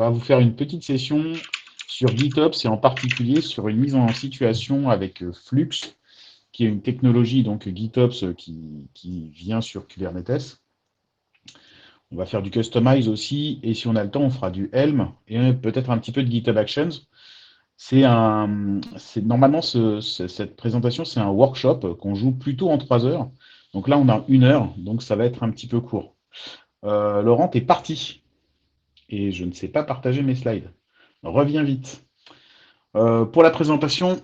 va vous faire une petite session sur GitOps et en particulier sur une mise en situation avec Flux, qui est une technologie donc GitOps qui vient sur Kubernetes. On va faire du customize aussi, et si on a le temps, on fera du Helm et peut-être un petit peu de GitHub Actions. Normalement cette présentation, c'est un workshop qu'on joue plutôt en 3 heures. Donc là, on a 1 heure, donc ça va être un petit peu court. Laurent, t'es parti et je ne sais pas partager mes slides. Reviens vite. Pour la présentation,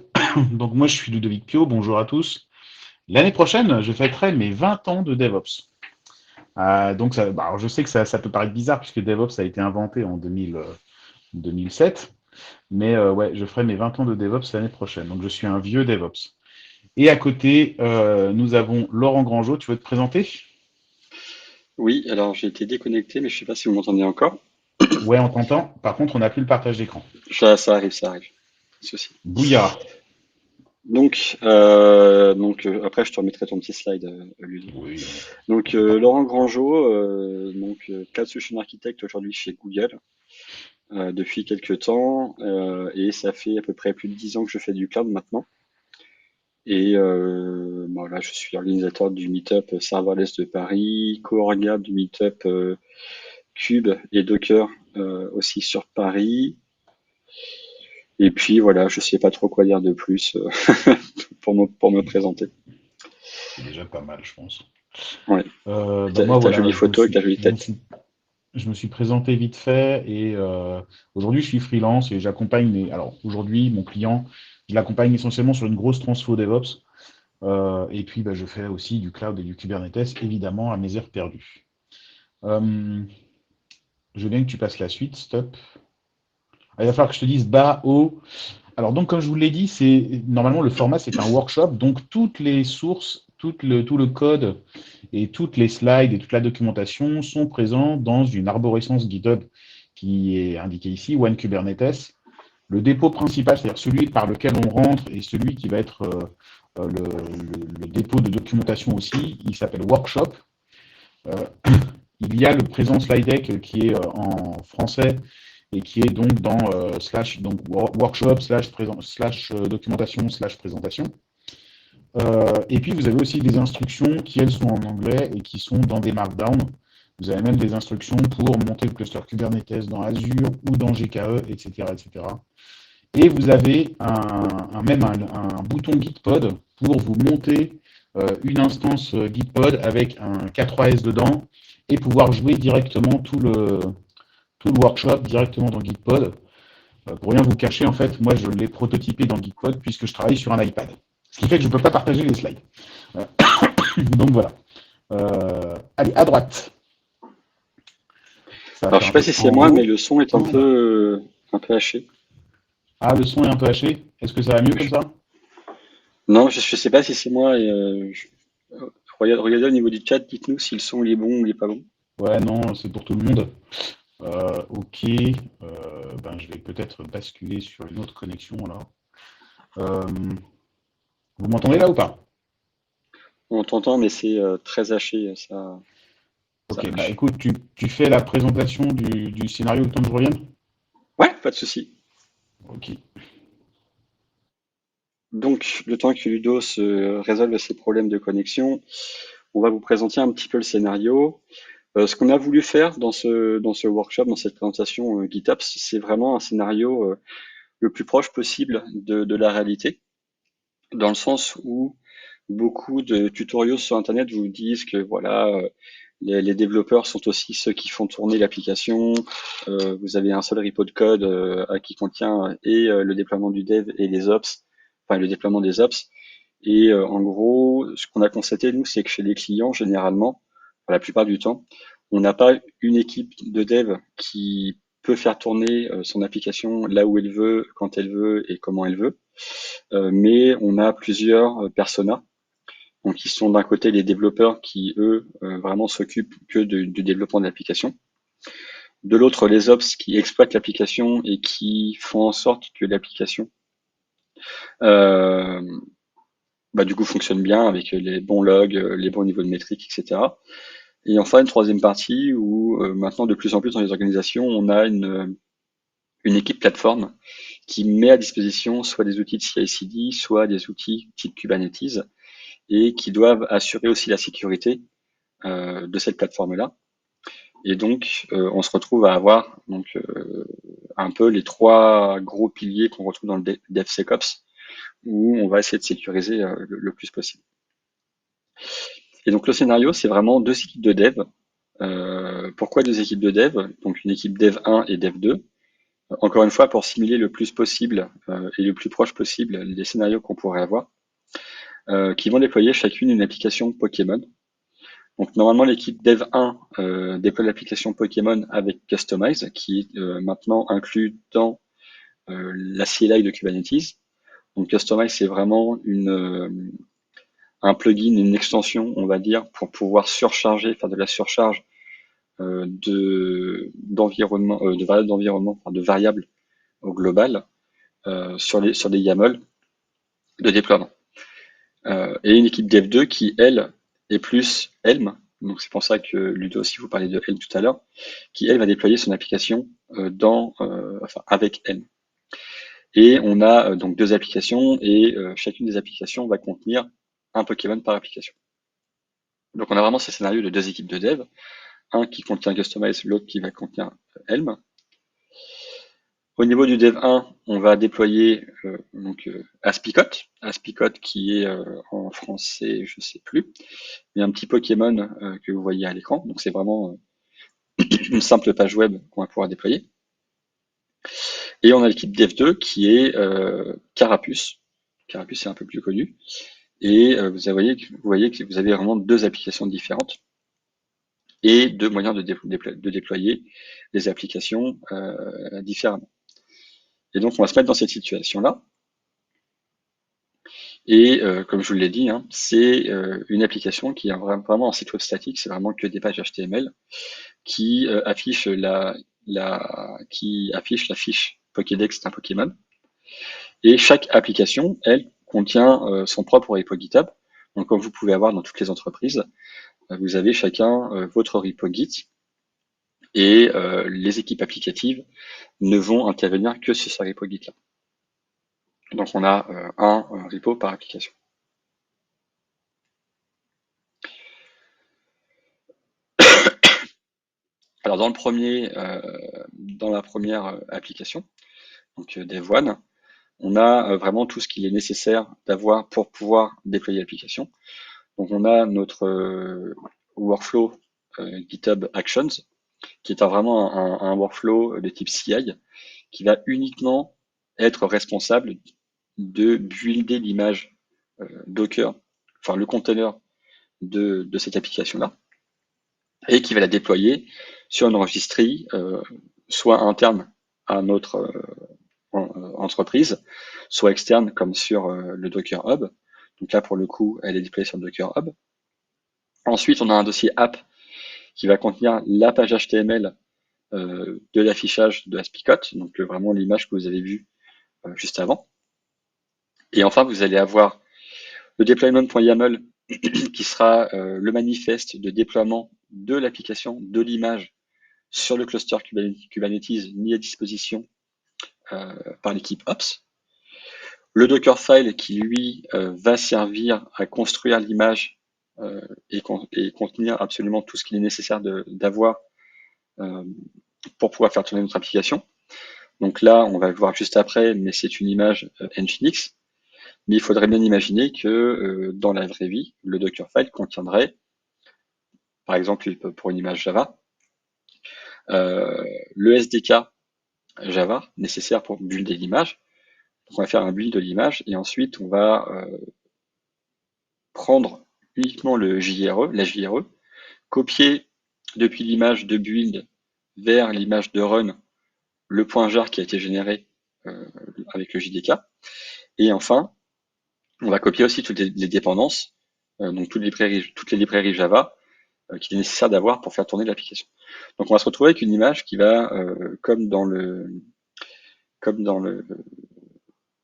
donc moi je suis Ludovic Pio, bonjour à tous. L'année prochaine, je fêterai mes 20 ans de DevOps. Donc alors je sais que ça peut paraître bizarre puisque DevOps a été inventé en 2007, mais ouais, je ferai mes 20 ans de DevOps l'année prochaine. Donc je suis un vieux DevOps. Et à côté, nous avons Laurent Grangeot, tu veux te présenter? Oui, alors j'ai été déconnecté, mais je sais pas si vous m'entendez encore. Ouais, on t'entend. Par contre, on n'a plus le partage d'écran. Ça arrive, ça arrive. Pas de souci. Bouillard. Après je te remettrai ton petit slide, Ludo. Oui. Laurent Grangeot, Cloud Solution Architect aujourd'hui chez Google depuis quelques temps, et ça fait à peu près plus de 10 ans que je fais du cloud maintenant. Et là, je suis organisateur du Meetup Serverless de Paris, co-orga du Meetup Cube et Docker aussi sur Paris. Et puis voilà, je sais pas trop quoi dire de plus pour me présenter. C'est déjà pas mal, je pense. Ouais. Moi, Ta voilà, jolie photo avec ta jolie tête. je me suis présenté vite fait et aujourd'hui, je suis freelance et j'accompagne alors aujourd'hui, mon client, je l'accompagne essentiellement sur une grosse transfo DevOps. Et puis, je fais aussi du cloud et du Kubernetes, évidemment, à mes heures perdues. Euh, je veux bien que tu passes la suite, stop. Il va falloir que je te dise bas, haut. Alors, donc, comme je vous l'ai dit, normalement le format, c'est un workshop. Donc, toutes les sources, tout le code et toutes les slides et toute la documentation sont présents dans une arborescence GitHub qui est indiquée ici, One Kubernetes. Le dépôt principal, c'est-à-dire celui par lequel on rentre et celui qui va être le dépôt de documentation aussi, il s'appelle Workshop. Euh, il y a le présent slide deck qui est en français et qui est donc dans workshop slash documentation slash présentation. Et puis vous avez aussi des instructions qui elles sont en anglais et qui sont dans des markdown. Vous avez même des instructions pour monter le cluster Kubernetes dans Azure ou dans GKE, etc. etc. Et vous avez même un bouton Gitpod pour vous monter une instance Gitpod avec un K3S dedans et pouvoir jouer directement tout le workshop directement dans Gitpod. Pour rien vous cacher, en fait, moi je l'ai prototypé dans Gitpod puisque je travaille sur un iPad. Ce qui fait que je ne peux pas partager les slides. Euh, donc voilà. Allez, à droite. Ça va Alors je faire sais un pas peu si c'est en moi, mais haut. le son est un peu haché. Ah, le son est un peu haché. Est-ce que ça va mieux comme Je- ça? Non, je sais pas si c'est moi. Regardez au niveau du chat, dites-nous si le son il est bon ou il est pas bon. Ouais, non, c'est pour tout le monde. Ok, je vais peut-être basculer sur une autre connexion là. Euh, vous m'entendez là ou pas? On t'entend, mais c'est très haché, ça Ok, hache. écoute, tu fais la présentation du scénario le temps que je revienne? Ouais, pas de souci. Ok. Donc, le temps que Ludo se résolve ses problèmes de connexion, on va vous présenter un petit peu le scénario. Ce qu'on a voulu faire dans ce workshop, dans cette présentation GitOps, c'est vraiment un scénario le plus proche possible de la réalité, dans le sens où beaucoup de tutoriaux sur Internet vous disent que voilà, les développeurs sont aussi ceux qui font tourner l'application. Vous avez un seul repo de code qui contient le déploiement du dev et les ops, enfin le déploiement des ops. Et en gros, ce qu'on a constaté, nous, c'est que chez les clients, généralement, pour la plupart du temps, on n'a pas une équipe de dev qui peut faire tourner son application là où elle veut, quand elle veut et comment elle veut. Mais on a plusieurs personas. Donc, ils sont d'un côté les développeurs qui, eux, vraiment s'occupent que du développement de l'application. De l'autre, les ops qui exploitent l'application et qui font en sorte que l'application euh, du coup fonctionne bien avec les bons logs, les bons niveaux de métriques, etc. Et enfin, une troisième partie où maintenant, de plus en plus dans les organisations, on a une équipe plateforme qui met à disposition soit des outils de CI/CD, soit des outils type Kubernetes, et qui doivent assurer aussi la sécurité de cette plateforme-là. Et donc, on se retrouve à avoir un peu les trois gros piliers qu'on retrouve dans le DevSecOps, où on va essayer de sécuriser le plus possible. Et donc, le scénario, c'est vraiment deux équipes de dev. Pourquoi deux équipes de dev? Donc, une équipe dev 1 et dev 2. Encore une fois, pour simuler le plus possible et le plus proche possible des scénarios qu'on pourrait avoir, qui vont déployer chacune une application Pokémon. Donc normalement, l'équipe Dev 1 déploie l'application Pokémon avec Customize, qui est maintenant inclus dans la CLI de Kubernetes. Donc Customize, c'est vraiment un plugin, une extension, on va dire, pour pouvoir surcharger, faire de la surcharge d'environnement, de variables d'environnement, enfin, de variables au global sur des YAML de déploiement. Et une équipe Dev 2 qui, elle, est plus Helm. Donc c'est pour ça que Ludo, si vous parlez de Helm tout à l'heure, qui, elle, va déployer son application avec Helm. Et on a donc deux applications et chacune des applications va contenir un Pokémon par application. Donc on a vraiment ces scénarios de deux équipes de dev, un qui contient Customize, l'autre qui va contenir Helm. Au niveau du dev 1, on va déployer Aspicot. Aspicot qui est en français, je sais plus. Il y a un petit Pokémon que vous voyez à l'écran. Donc c'est vraiment une simple page web qu'on va pouvoir déployer. Et on a l'équipe dev 2 qui est Carapuce. Carapuce est un peu plus connu. Et vous voyez que vous avez vraiment deux applications différentes et deux moyens de déployer les applications différemment. Et donc on va se mettre dans cette situation-là. Et comme je vous l'ai dit, hein, c'est une application qui est vraiment un site web statique, c'est vraiment que des pages HTML qui affiche la fiche Pokédex d'un Pokémon. Et chaque application, elle, contient son propre repo GitHub. Donc comme vous pouvez avoir dans toutes les entreprises, vous avez chacun votre repo Git et les équipes applicatives ne vont intervenir que sur ce repo Git là. Donc on a un repo par application. Alors dans la première application, donc Dev1, on a vraiment tout ce qu'il est nécessaire d'avoir pour pouvoir déployer l'application. Donc on a notre workflow GitHub Actions, qui est vraiment un workflow de type CI, qui va uniquement être responsable de builder l'image Docker, enfin le container de cette application-là, et qui va la déployer sur une registry, soit interne à notre entreprise, soit externe comme sur le Docker Hub. Donc là, pour le coup, elle est déployée sur le Docker Hub. Ensuite, on a un dossier app qui va contenir la page HTML de l'affichage de Aspicot, donc vraiment l'image que vous avez vue juste avant. Et enfin, vous allez avoir le deployment.yaml qui sera le manifeste de déploiement de l'application, de l'image sur le cluster Kubernetes mis à disposition par l'équipe Ops. Le Dockerfile qui, lui, va servir à construire l'image et contenir absolument tout ce qu'il est nécessaire d'avoir pour pouvoir faire tourner notre application. Donc là, on va le voir juste après, mais c'est une image Nginx. Mais il faudrait bien imaginer que dans la vraie vie, le Dockerfile contiendrait, par exemple pour une image Java, le SDK Java nécessaire pour builder l'image. Donc on va faire un build de l'image et ensuite on va prendre uniquement la JRE, copier depuis l'image de build vers l'image de run le point jar qui a été généré avec le JDK. Et enfin, on va copier aussi toutes les dépendances, donc toutes les librairies Java qu'il est nécessaire d'avoir pour faire tourner l'application. Donc on va se retrouver avec une image qui va, comme dans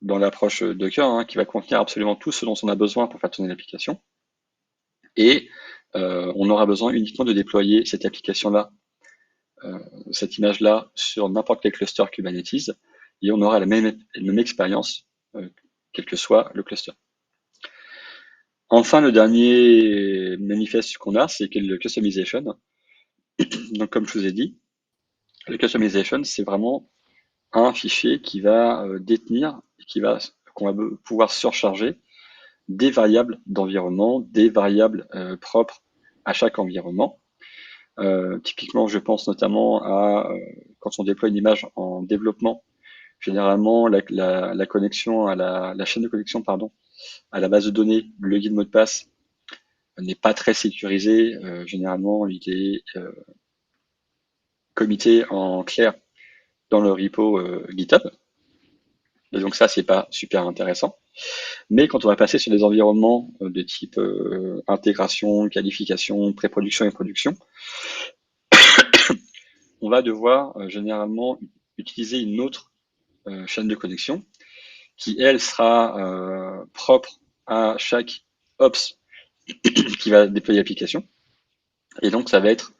l'approche Docker, hein, qui va contenir absolument tout ce dont on a besoin pour faire tourner l'application. Et on aura besoin uniquement de déployer cette application-là cette image-là sur n'importe quel cluster Kubernetes et on aura la même expérience, quel que soit le cluster. Enfin, le dernier manifeste qu'on a, c'est le customization. Donc, comme je vous ai dit, le customization, c'est vraiment un fichier qui va détenir, qu'on va pouvoir surcharger des variables d'environnement, des variables propres à chaque environnement. Typiquement, je pense notamment à quand on déploie une image en développement, généralement la connexion à la chaîne de connexion, pardon, à la base de données, le login mot de passe n'est pas très sécurisé. Généralement, il est commité en clair dans le repo GitHub. Et donc ça, c'est pas super intéressant. Mais quand on va passer sur des environnements de type intégration, qualification, pré-production et production, on va devoir généralement utiliser une autre chaîne de connexion qui, elle, sera propre à chaque ops qui va déployer l'application. Et donc, ça va être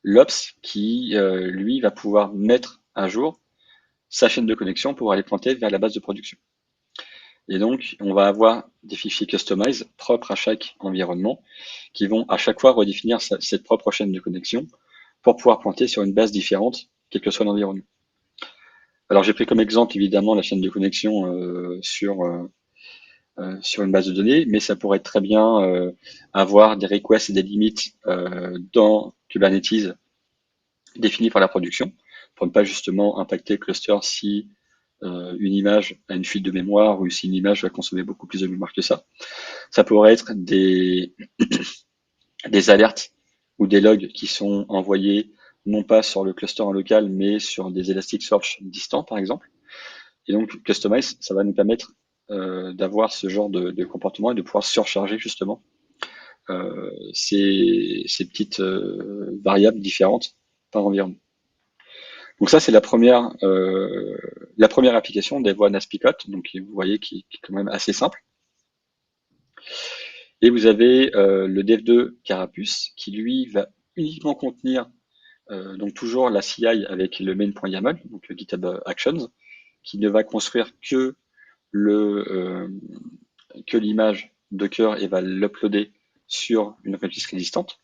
l'ops qui, lui, va pouvoir mettre à jour sa chaîne de connexion pour aller pointer vers la base de production. Et donc, on va avoir des fichiers customize propres à chaque environnement qui vont à chaque fois redéfinir cette propre chaîne de connexion pour pouvoir pointer sur une base différente, quel que soit l'environnement. Alors, j'ai pris comme exemple, évidemment, la chaîne de connexion sur une base de données, mais ça pourrait très bien avoir des requests et des limites dans Kubernetes définies par la production pour ne pas justement impacter le cluster si une image a une fuite de mémoire ou si une image va consommer beaucoup plus de mémoire que ça. Ça pourrait être des alertes ou des logs qui sont envoyés non pas sur le cluster en local, mais sur des Elasticsearch distants, par exemple. Et donc, Customize, ça va nous permettre d'avoir ce genre de comportement et de pouvoir surcharger justement ces petites variables différentes par environnement. Donc ça, c'est la première application d'Evo Naspicot, donc vous voyez qui est quand même assez simple. Et vous avez le dev2 Carapuce qui lui va uniquement contenir donc toujours la CI avec le main.yaml, donc le GitHub Actions, qui ne va construire que l'image Docker et va l'uploader sur une repository existante.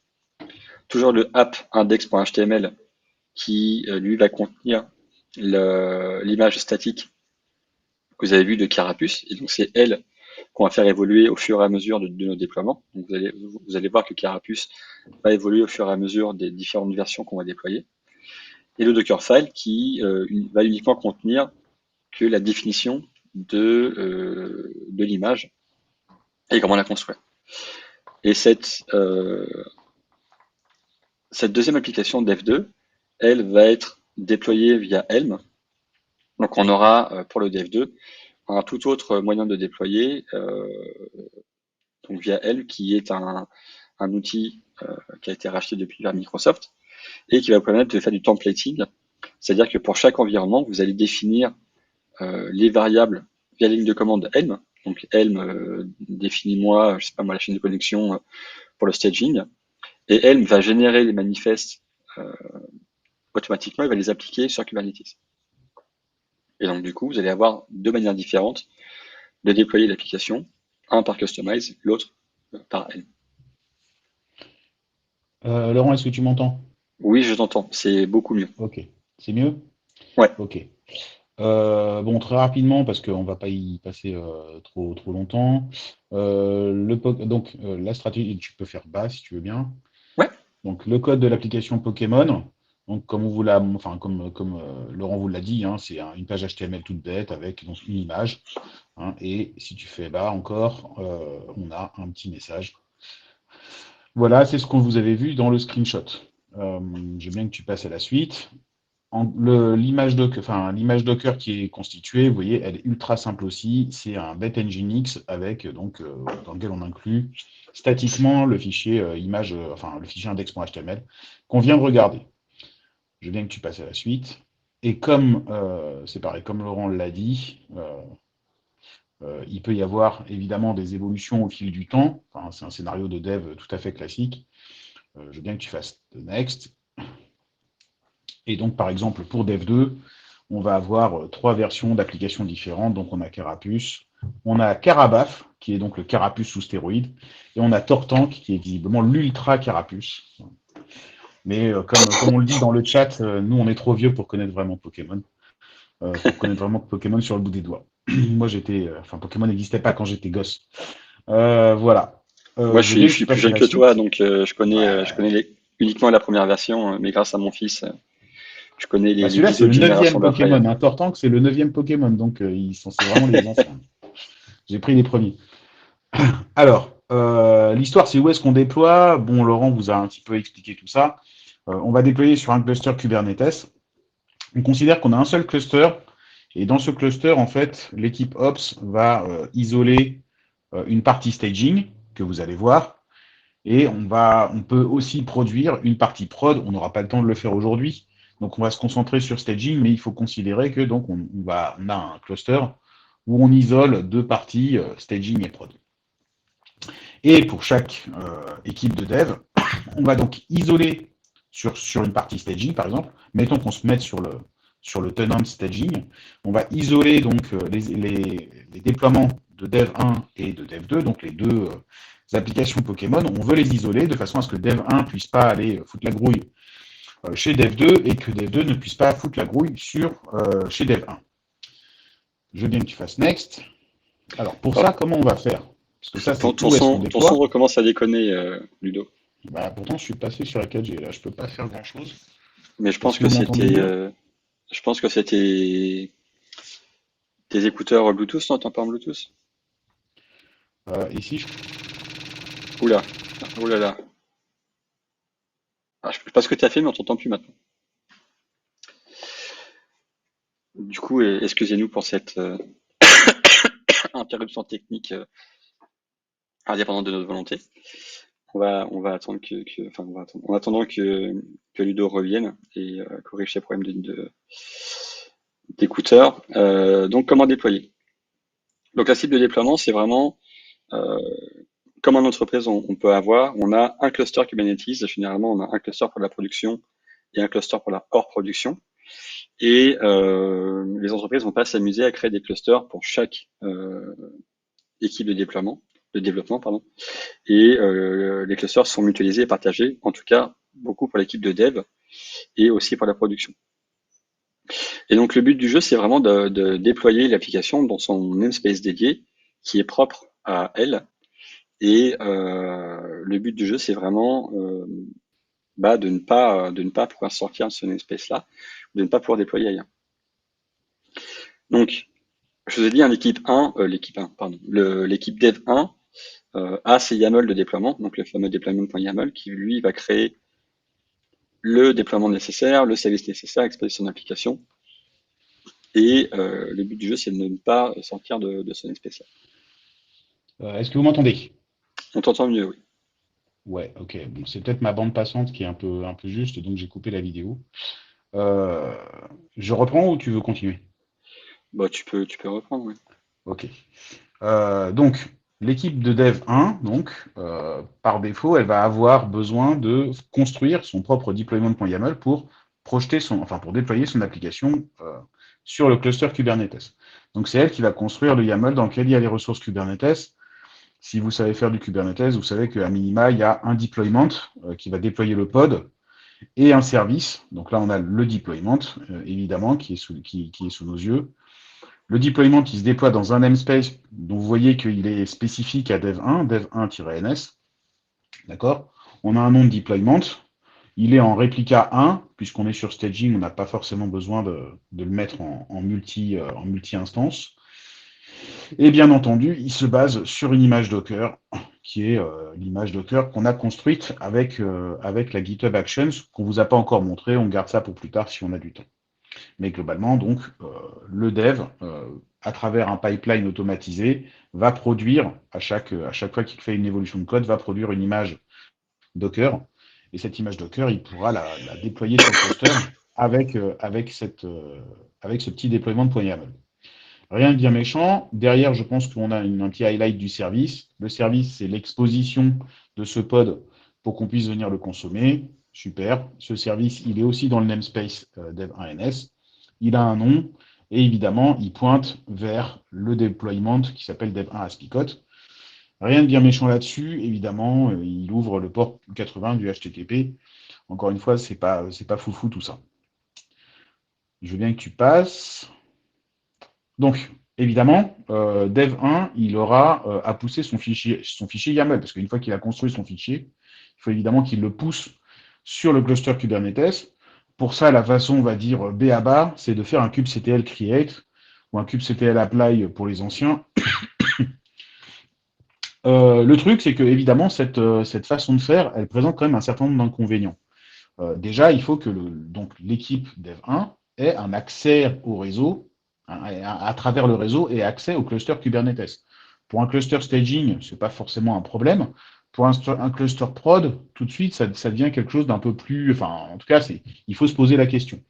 Toujours le app index.html qui lui va contenir l'image statique que vous avez vue de Carapuce, et donc c'est elle qu'on va faire évoluer au fur et à mesure de nos déploiements. Donc vous allez voir que Carapuce va évoluer au fur et à mesure des différentes versions qu'on va déployer. Et le Dockerfile qui va uniquement contenir que la définition de l'image et comment la construire. Et cette deuxième application Dev2, elle va être déployée via Helm. Donc on aura pour le Dev2 un tout autre moyen de déployer, donc via Helm, qui est un outil qui a été racheté depuis par Microsoft et qui va vous permettre de faire du templating. C'est-à-dire que pour chaque environnement, vous allez définir les variables via la ligne de commande Helm. Donc Helm définit-moi, je sais pas moi, la chaîne de connexion pour le staging. Et Helm va générer les manifestes automatiquement, il va les appliquer sur Kubernetes. Et donc du coup, vous allez avoir deux manières différentes de déployer l'application, un par Customize, l'autre par Helm. Laurent, est-ce que tu m'entends? Oui, je t'entends, c'est beaucoup mieux. Ok. C'est mieux? Ouais, Ok. Bon, très rapidement, parce qu'on ne va pas y passer trop, trop longtemps. Donc, la stratégie, tu peux faire bas si tu veux bien. ouais, Donc, le code de l'application Pokémon, donc, comme on vous l'a, enfin, comme Laurent vous l'a dit, hein, c'est une page HTML toute bête avec donc, une image, hein, et si tu fais bas encore, on a un petit message. Voilà, c'est ce qu'on vous avait vu dans le screenshot. Je veux bien que tu passes à la suite. L'image Docker qui est constituée, vous voyez, elle est ultra simple aussi. C'est un BetNginx avec donc dans lequel on inclut statiquement le fichier image, enfin le fichier index.html qu'on vient de regarder. Je veux bien que tu passes à la suite. Et comme c'est pareil, comme Laurent l'a dit, il peut y avoir évidemment des évolutions au fil du temps. Enfin, c'est un scénario de dev tout à fait classique. Je veux bien que tu fasses the next. Et donc, par exemple, pour Dev2, on va avoir trois versions d'applications différentes. Donc, on a Carapuce, on a Carabaf, qui est donc le Carapuce sous stéroïde, et on a Tortank, qui est visiblement l'Ultra Carapuce. Mais comme on le dit dans le chat, nous, on est trop vieux pour connaître vraiment Pokémon. Pour connaître vraiment Pokémon sur le bout des doigts. Moi, enfin, Pokémon n'existait pas quand j'étais gosse. Voilà. Moi, Je vais je aussi suis plus passer à jeune la que toi, suite. donc Ouais. je connais uniquement la première version, mais grâce à mon fils, je connais Bah, les celui-là, 10 c'est autres le neuvième générations d'après. Pokémon. Un Tortank, c'est le neuvième Pokémon. Donc, c'est vraiment les anciens. J'ai pris les premiers. Alors, l'histoire, c'est où est-ce qu'on déploie. Bon, Laurent vous a un petit peu expliqué tout ça. On va déployer sur un cluster Kubernetes. On considère qu'on a un seul cluster. Et dans ce cluster, en fait, l'équipe Ops va isoler une partie staging que vous allez voir. Et on peut aussi produire une partie prod. On n'aura pas le temps de le faire aujourd'hui. Donc, on va se concentrer sur staging, mais il faut considérer que donc on a un cluster où on isole deux parties, staging et prod. Et pour chaque équipe de dev, on va donc isoler sur une partie staging, par exemple. Mettons qu'on se mette sur le tenant staging. On va isoler donc les déploiements de dev1 et de dev2, donc les deux applications Pokémon. On veut les isoler de façon à ce que dev1 ne puisse pas aller foutre la grouille chez dev2 et que dev2 ne puisse pas foutre la grouille chez dev1. Je veux bien que tu fasses next. Alors pour Alors, ça, comment on va faire? Parce que ça, c'est ton où est-ce qu'on son, ton son déploie. recommence à déconner, Ludo. Bah, pourtant, je suis passé sur la 4G, là, je peux pas faire grand-chose. Mais je Est-ce pense que que vous m'entendez c'était, mieux? je pense que c'était tes écouteurs Bluetooth, non? T'en pas en Bluetooth? Ici, Oula, oula là. Ah, je sais pas ce que tu as fait, mais on t'entend plus maintenant. Du coup, excusez-nous pour cette interruption technique indépendante de notre volonté. On va attendre enfin, on va attendre, en attendant que Ludo revienne et corrige ses problèmes d'écouteurs. Donc, comment déployer? Donc, la cible de déploiement, c'est vraiment euh, comme en entreprise, on a un cluster Kubernetes. Généralement, on a un cluster pour la production et un cluster pour la hors production. Et les entreprises vont pas s'amuser à créer des clusters pour chaque équipe de développement, pardon. Et les clusters sont mutualisés et partagés, en tout cas beaucoup pour l'équipe de dev et aussi pour la production. Et donc le but du jeu, c'est vraiment de déployer l'application dans son namespace dédié, qui est propre à elle. Et le but du jeu, c'est vraiment de ne pas pouvoir sortir de ce namespace-là, de ne pas pouvoir déployer ailleurs. Donc, je vous ai dit, l'équipe dev 1 a ses YAML de déploiement, donc le fameux deployment.yaml, qui lui va créer le déploiement nécessaire, le service nécessaire, exposer son application. Et le but du jeu, c'est de ne pas sortir de ce namespace-là. est-ce que vous m'entendez? On t'entend mieux, oui. Ouais, ok. Bon, c'est peut-être ma bande passante qui est un peu juste, donc j'ai coupé la vidéo. Euh, je reprends ou tu veux continuer? Bah, tu peux reprendre, oui. Ok. Donc, l'équipe de dev 1, donc, par défaut, elle va avoir besoin de construire son propre deployment.yaml pour déployer son application sur le cluster Kubernetes. Donc, c'est elle qui va construire le YAML dans lequel il y a les ressources Kubernetes. Si vous savez faire du Kubernetes, vous savez qu'à minima, il y a un deployment qui va déployer le pod et un service. Donc là, on a le deployment, évidemment, qui est sous nos yeux. Le deployment, il se déploie dans un namespace dont vous voyez qu'il est spécifique à dev1, dev1-ns. D'accord? On a un nom de deployment. Il est en réplica 1, puisqu'on est sur staging, on n'a pas forcément besoin de le mettre en multi-instance. Et bien entendu, il se base sur une image Docker, qui est l'image Docker qu'on a construite avec la GitHub Actions, qu'on ne vous a pas encore montré. On garde ça pour plus tard si on a du temps. Mais globalement, donc, le dev, à travers un pipeline automatisé, va produire, à chaque fois qu'il fait une évolution de code, va produire une image Docker. Et cette image Docker, il pourra la déployer sur le cluster avec ce petit déploiement de .yaml. Rien de bien méchant. Derrière, je pense qu'on a un petit highlight du service. Le service, c'est l'exposition de ce pod pour qu'on puisse venir le consommer. Super. Ce service, il est aussi dans le namespace dev1ns. Il a un nom et évidemment, il pointe vers le deployment qui s'appelle dev1aspicot. Rien de bien méchant là-dessus. Évidemment, il ouvre le port 80 du HTTP. Encore une fois, c'est pas foufou tout ça. Je veux bien que tu passes. Donc, évidemment, dev1, il aura à pousser son fichier YAML, parce qu'une fois qu'il a construit son fichier, il faut évidemment qu'il le pousse sur le cluster Kubernetes. Pour ça, la façon, on va dire, B à bas, c'est de faire un kubectl create ou un kubectl apply pour les anciens. Le truc, c'est que, évidemment, cette façon de faire, elle présente quand même un certain nombre d'inconvénients. Déjà, il faut que l'équipe dev1 ait un accès au réseau, à travers le réseau, et accès au cluster Kubernetes. Pour un cluster staging, ce n'est pas forcément un problème. Pour un cluster prod, tout de suite, ça devient quelque chose d'un peu plus... Enfin, en tout cas, il faut se poser la question.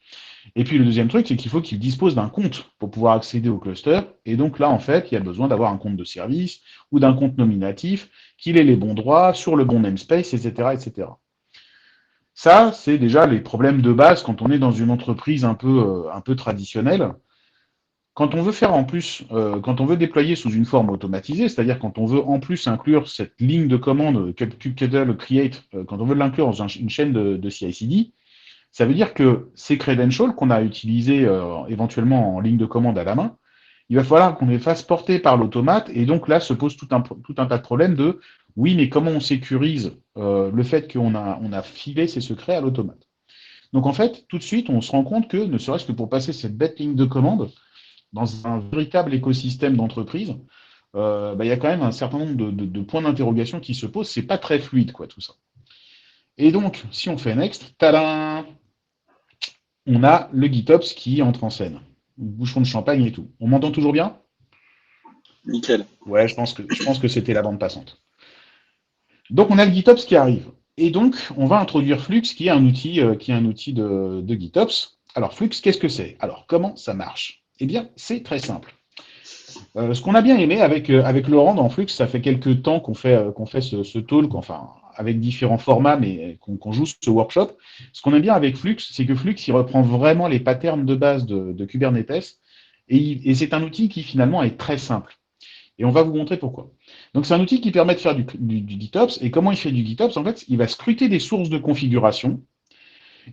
Et puis le deuxième truc, c'est qu'il faut qu'il dispose d'un compte pour pouvoir accéder au cluster. Et donc là, en fait, il y a besoin d'avoir un compte de service ou d'un compte nominatif, qu'il ait les bons droits, sur le bon namespace, etc., etc. Ça, c'est déjà les problèmes de base quand on est dans une entreprise un peu traditionnelle. Quand on veut faire en plus, quand on veut déployer sous une forme automatisée, c'est-à-dire quand on veut en plus inclure cette ligne de commande kubectl create, quand on veut l'inclure dans une chaîne de CI/CD, ça veut dire que ces credentials qu'on a utilisés éventuellement en ligne de commande à la main, il va falloir qu'on les fasse porter par l'automate, et donc là se pose tout un tas de problèmes de oui, mais comment on sécurise le fait qu'on a filé ces secrets à l'automate. Donc en fait, tout de suite, on se rend compte que, ne serait-ce que pour passer cette bête ligne de commande, dans un véritable écosystème d'entreprise, il y a quand même un certain nombre de points d'interrogation qui se posent. C'est pas très fluide, quoi, tout ça. Et donc, si on fait next, tadam, on a le GitOps qui entre en scène. Bouchon de champagne et tout. On m'entend toujours bien? Nickel. Ouais, je pense que c'était la bande passante. Donc, on a le GitOps qui arrive. Et donc, on va introduire Flux, qui est un outil de GitOps. Alors, Flux, qu'est-ce que c'est? Alors, comment ça marche? Eh bien, c'est très simple. Ce qu'on a bien aimé avec Laurent dans Flux, ça fait quelques temps qu'on fait ce talk, enfin, avec différents formats, mais qu'on joue ce workshop. Ce qu'on aime bien avec Flux, c'est que Flux, il reprend vraiment les patterns de base de Kubernetes, et c'est un outil qui finalement est très simple. Et on va vous montrer pourquoi. Donc, c'est un outil qui permet de faire du GitOps. Et comment il fait du GitOps? En fait, il va scruter des sources de configuration.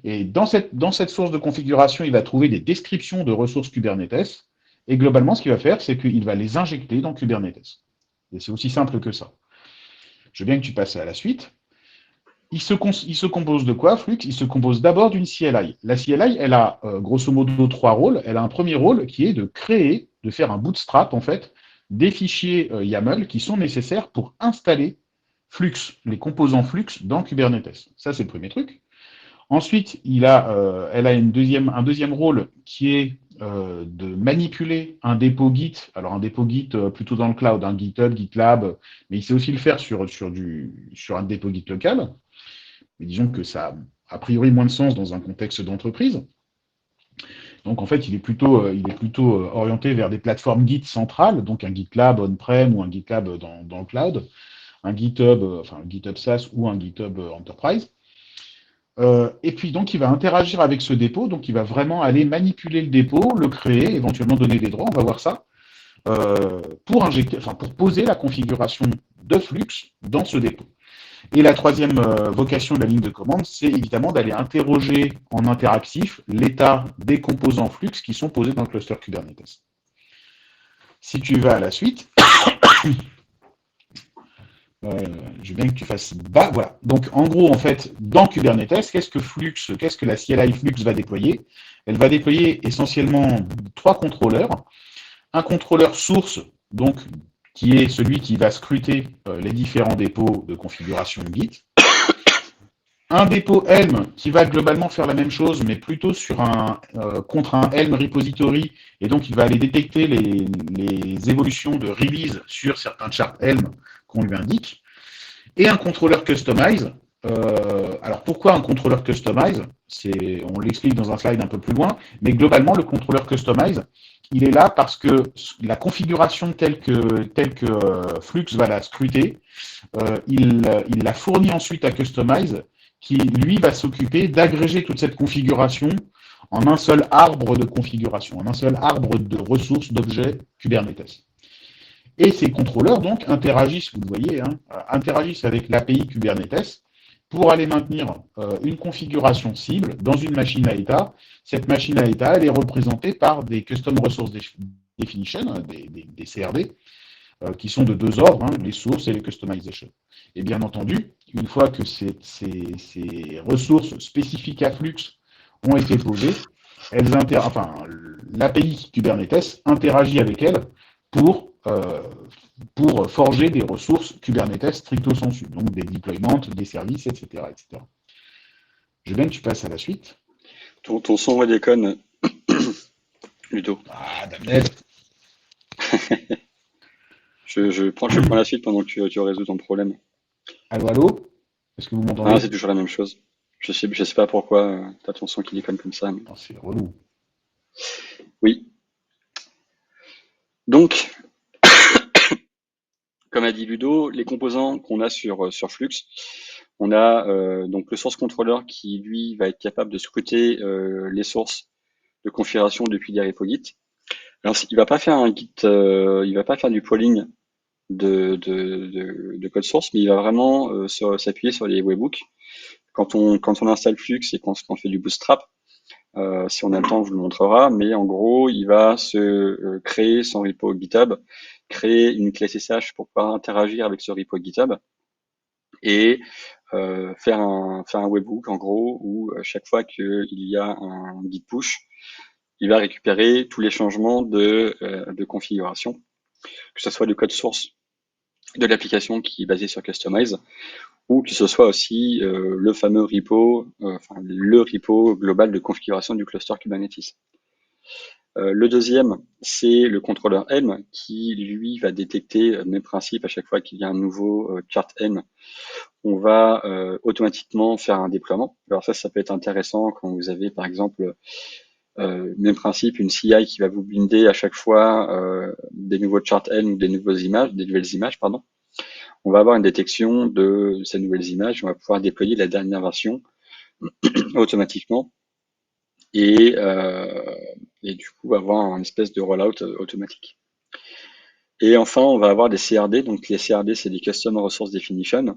Et dans cette source de configuration, il va trouver des descriptions de ressources Kubernetes. Et globalement, ce qu'il va faire, c'est qu'il va les injecter dans Kubernetes. Et c'est aussi simple que ça. Je veux bien que tu passes à la suite. Il se compose de quoi, Flux? Il se compose d'abord d'une CLI. La CLI, elle a grosso modo 3 rôles. Elle a un premier rôle qui est de faire un bootstrap, en fait, des fichiers YAML qui sont nécessaires pour installer Flux, les composants Flux dans Kubernetes. Ça, c'est le premier truc. Ensuite, elle a un deuxième rôle qui est de manipuler un dépôt Git. Alors, un dépôt Git plutôt dans le cloud, un GitHub, GitLab, mais il sait aussi le faire sur un dépôt Git local. Mais disons que ça a priori moins de sens dans un contexte d'entreprise. Donc en fait, il est plutôt orienté vers des plateformes Git centrales, donc un GitLab on-prem ou un GitLab dans le cloud, un GitHub, un GitHub SaaS ou un GitHub Enterprise. Et puis donc il va interagir avec ce dépôt, donc il va vraiment aller manipuler le dépôt, le créer, éventuellement donner des droits, on va voir ça, pour poser la configuration de Flux dans ce dépôt. Et la troisième vocation de la ligne de commande, c'est évidemment d'aller interroger en interactif l'état des composants Flux qui sont posés dans le cluster Kubernetes. Si tu vas à la suite, je veux bien que tu fasses bas, voilà. Donc en gros, en fait, dans Kubernetes, qu'est-ce que la CLI Flux va déployer? Elle va déployer essentiellement 3 contrôleurs. Un contrôleur source, donc qui est celui qui va scruter les différents dépôts de configuration de Git. Un dépôt Helm qui va globalement faire la même chose, mais plutôt contre un Helm repository, et donc il va aller détecter les évolutions de release sur certains charts Helm qu'on lui indique. Et un contrôleur customize. Alors pourquoi un contrôleur customize? On l'explique dans un slide un peu plus loin, mais globalement le contrôleur customize, il est là parce que la configuration telle que Flux va la scruter, il la fournit ensuite à Customize, qui, lui, va s'occuper d'agréger toute cette configuration en un seul arbre de configuration, en un seul arbre de ressources, d'objets Kubernetes. Et ces contrôleurs, donc, interagissent, vous le voyez, hein, interagissent avec l'API Kubernetes pour aller maintenir une configuration cible dans une machine à état. Cette machine à état, elle est représentée par des Custom Resource Definition, des CRD, qui sont de deux ordres, hein, les sources et les customizations. Et bien entendu, une fois que ces ressources spécifiques à Flux ont été posées, l'API Kubernetes interagit avec elles pour forger des ressources Kubernetes stricto sensu, donc des deployments, des services, etc. etc. Je veux bien que tu passes à la suite. Ton son déconne, Ludo. Ah, Damned. Je prends la suite pendant que tu résous ton problème. Allô, allô? Est-ce que vous m'entendez? Ah, c'est toujours la même chose. Je sais pas pourquoi t'as ton son qui déconne comme ça. Mais... Oh, c'est relou. Oui. Donc, comme a dit Ludo, les composants qu'on a sur Flux, on a donc le source controller qui, lui, va être capable de scruter les sources de configuration depuis des repos Git. Alors, il va pas faire un Git, il va pas faire du polling de code source, mais il va vraiment s'appuyer sur les webhooks. Quand on installe Flux et qu'on fait du bootstrap, si on a le temps, on vous le montrera, mais en gros, il va se créer son repo GitHub, créer une clé SSH pour pouvoir interagir avec ce repo GitHub et faire un webhook en gros où chaque fois qu'il y a un git push, il va récupérer tous les changements de configuration, que ce soit le code source de l'application qui est basée sur Kustomize, ou que ce soit aussi le fameux repo, le repo global de configuration du cluster Kubernetes. Le deuxième, c'est le contrôleur M qui, lui, va détecter le même principe à chaque fois qu'il y a un nouveau chart M. On va automatiquement faire un déploiement. Alors ça peut être intéressant quand vous avez, par exemple, même principe, une CI qui va vous blinder à chaque fois des nouveaux chart M ou des nouvelles images, pardon. On va avoir une détection de ces nouvelles images. On va pouvoir déployer la dernière version automatiquement et du coup avoir une espèce de rollout automatique. Et enfin, on va avoir des CRD. Donc les CRD, c'est des Custom Resource Definition.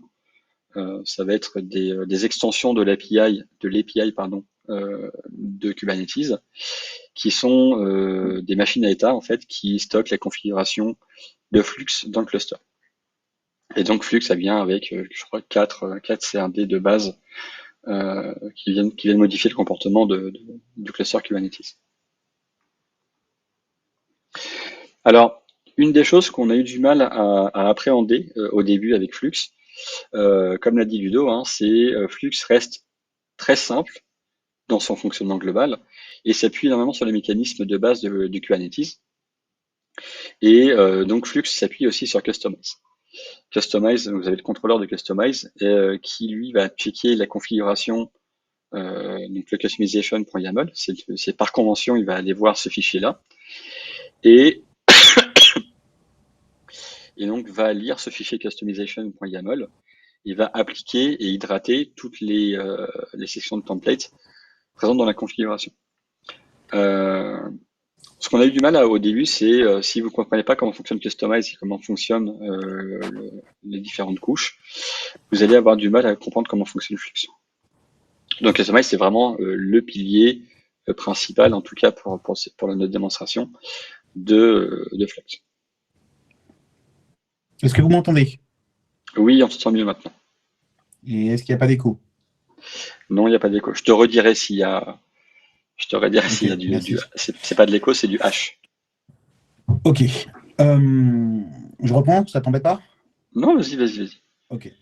Ça va être des extensions de l'API, de Kubernetes, qui sont des machines à état en fait qui stockent la configuration de Flux dans le cluster. Et donc Flux, ça vient avec, je crois, 4 CRD de base qui viennent modifier le comportement du cluster Kubernetes. Alors, une des choses qu'on a eu du mal à appréhender au début avec Flux, comme l'a dit Ludo, hein, c'est Flux reste très simple dans son fonctionnement global et s'appuie énormément sur les mécanismes de base de Kubernetes. Et donc Flux s'appuie aussi sur Kustomize. Kustomize, vous avez le contrôleur de Kustomize qui lui va checker la configuration, donc le customization.yaml, c'est par convention, il va aller voir ce fichier-là et donc va lire ce fichier customization.yaml, il va appliquer et hydrater toutes les sections de templates présentes dans la configuration. Ce qu'on a eu du mal au début, c'est si vous ne comprenez pas comment fonctionne Kustomize et comment fonctionnent les différentes couches, vous allez avoir du mal à comprendre comment fonctionne Flux. Donc Kustomize, c'est vraiment le pilier principal, en tout cas pour notre démonstration, de Flux. Est-ce que vous m'entendez? Oui, on se sent mieux maintenant. Et est-ce qu'il n'y a pas d'écho? Non, il n'y a pas d'écho. Je te redirai s'il y a... s'il y a du... C'est pas de l'écho, c'est du H. Ok. Je reprends, ça t'embête pas? Non, vas-y. Ok.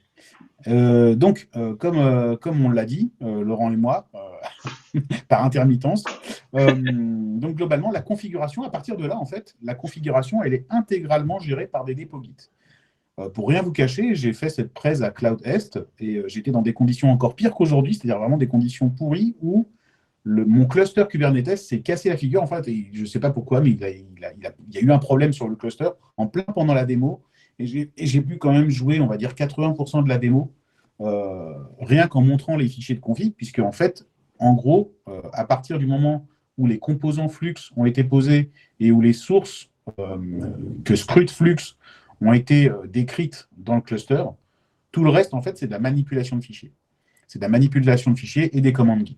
Donc, comme on l'a dit, Laurent et moi, par intermittence, donc globalement, la configuration, à partir de là, en fait, la configuration, elle est intégralement gérée par des dépôts Git. Pour rien vous cacher, j'ai fait cette presse à Cloud Est et j'étais dans des conditions encore pires qu'aujourd'hui, c'est-à-dire vraiment des conditions pourries où mon cluster Kubernetes s'est cassé la figure, en fait, et je ne sais pas pourquoi, mais il y a eu un problème sur le cluster en plein pendant la démo, et j'ai pu quand même jouer, on va dire, 80% de la démo rien qu'en montrant les fichiers de config, puisque en fait, en gros, à partir du moment où les composants Flux ont été posés et où les sources que scrute Flux ont été décrites dans le cluster, tout le reste, en fait, c'est de la manipulation de fichiers. C'est de la manipulation de fichiers et des commandes Git.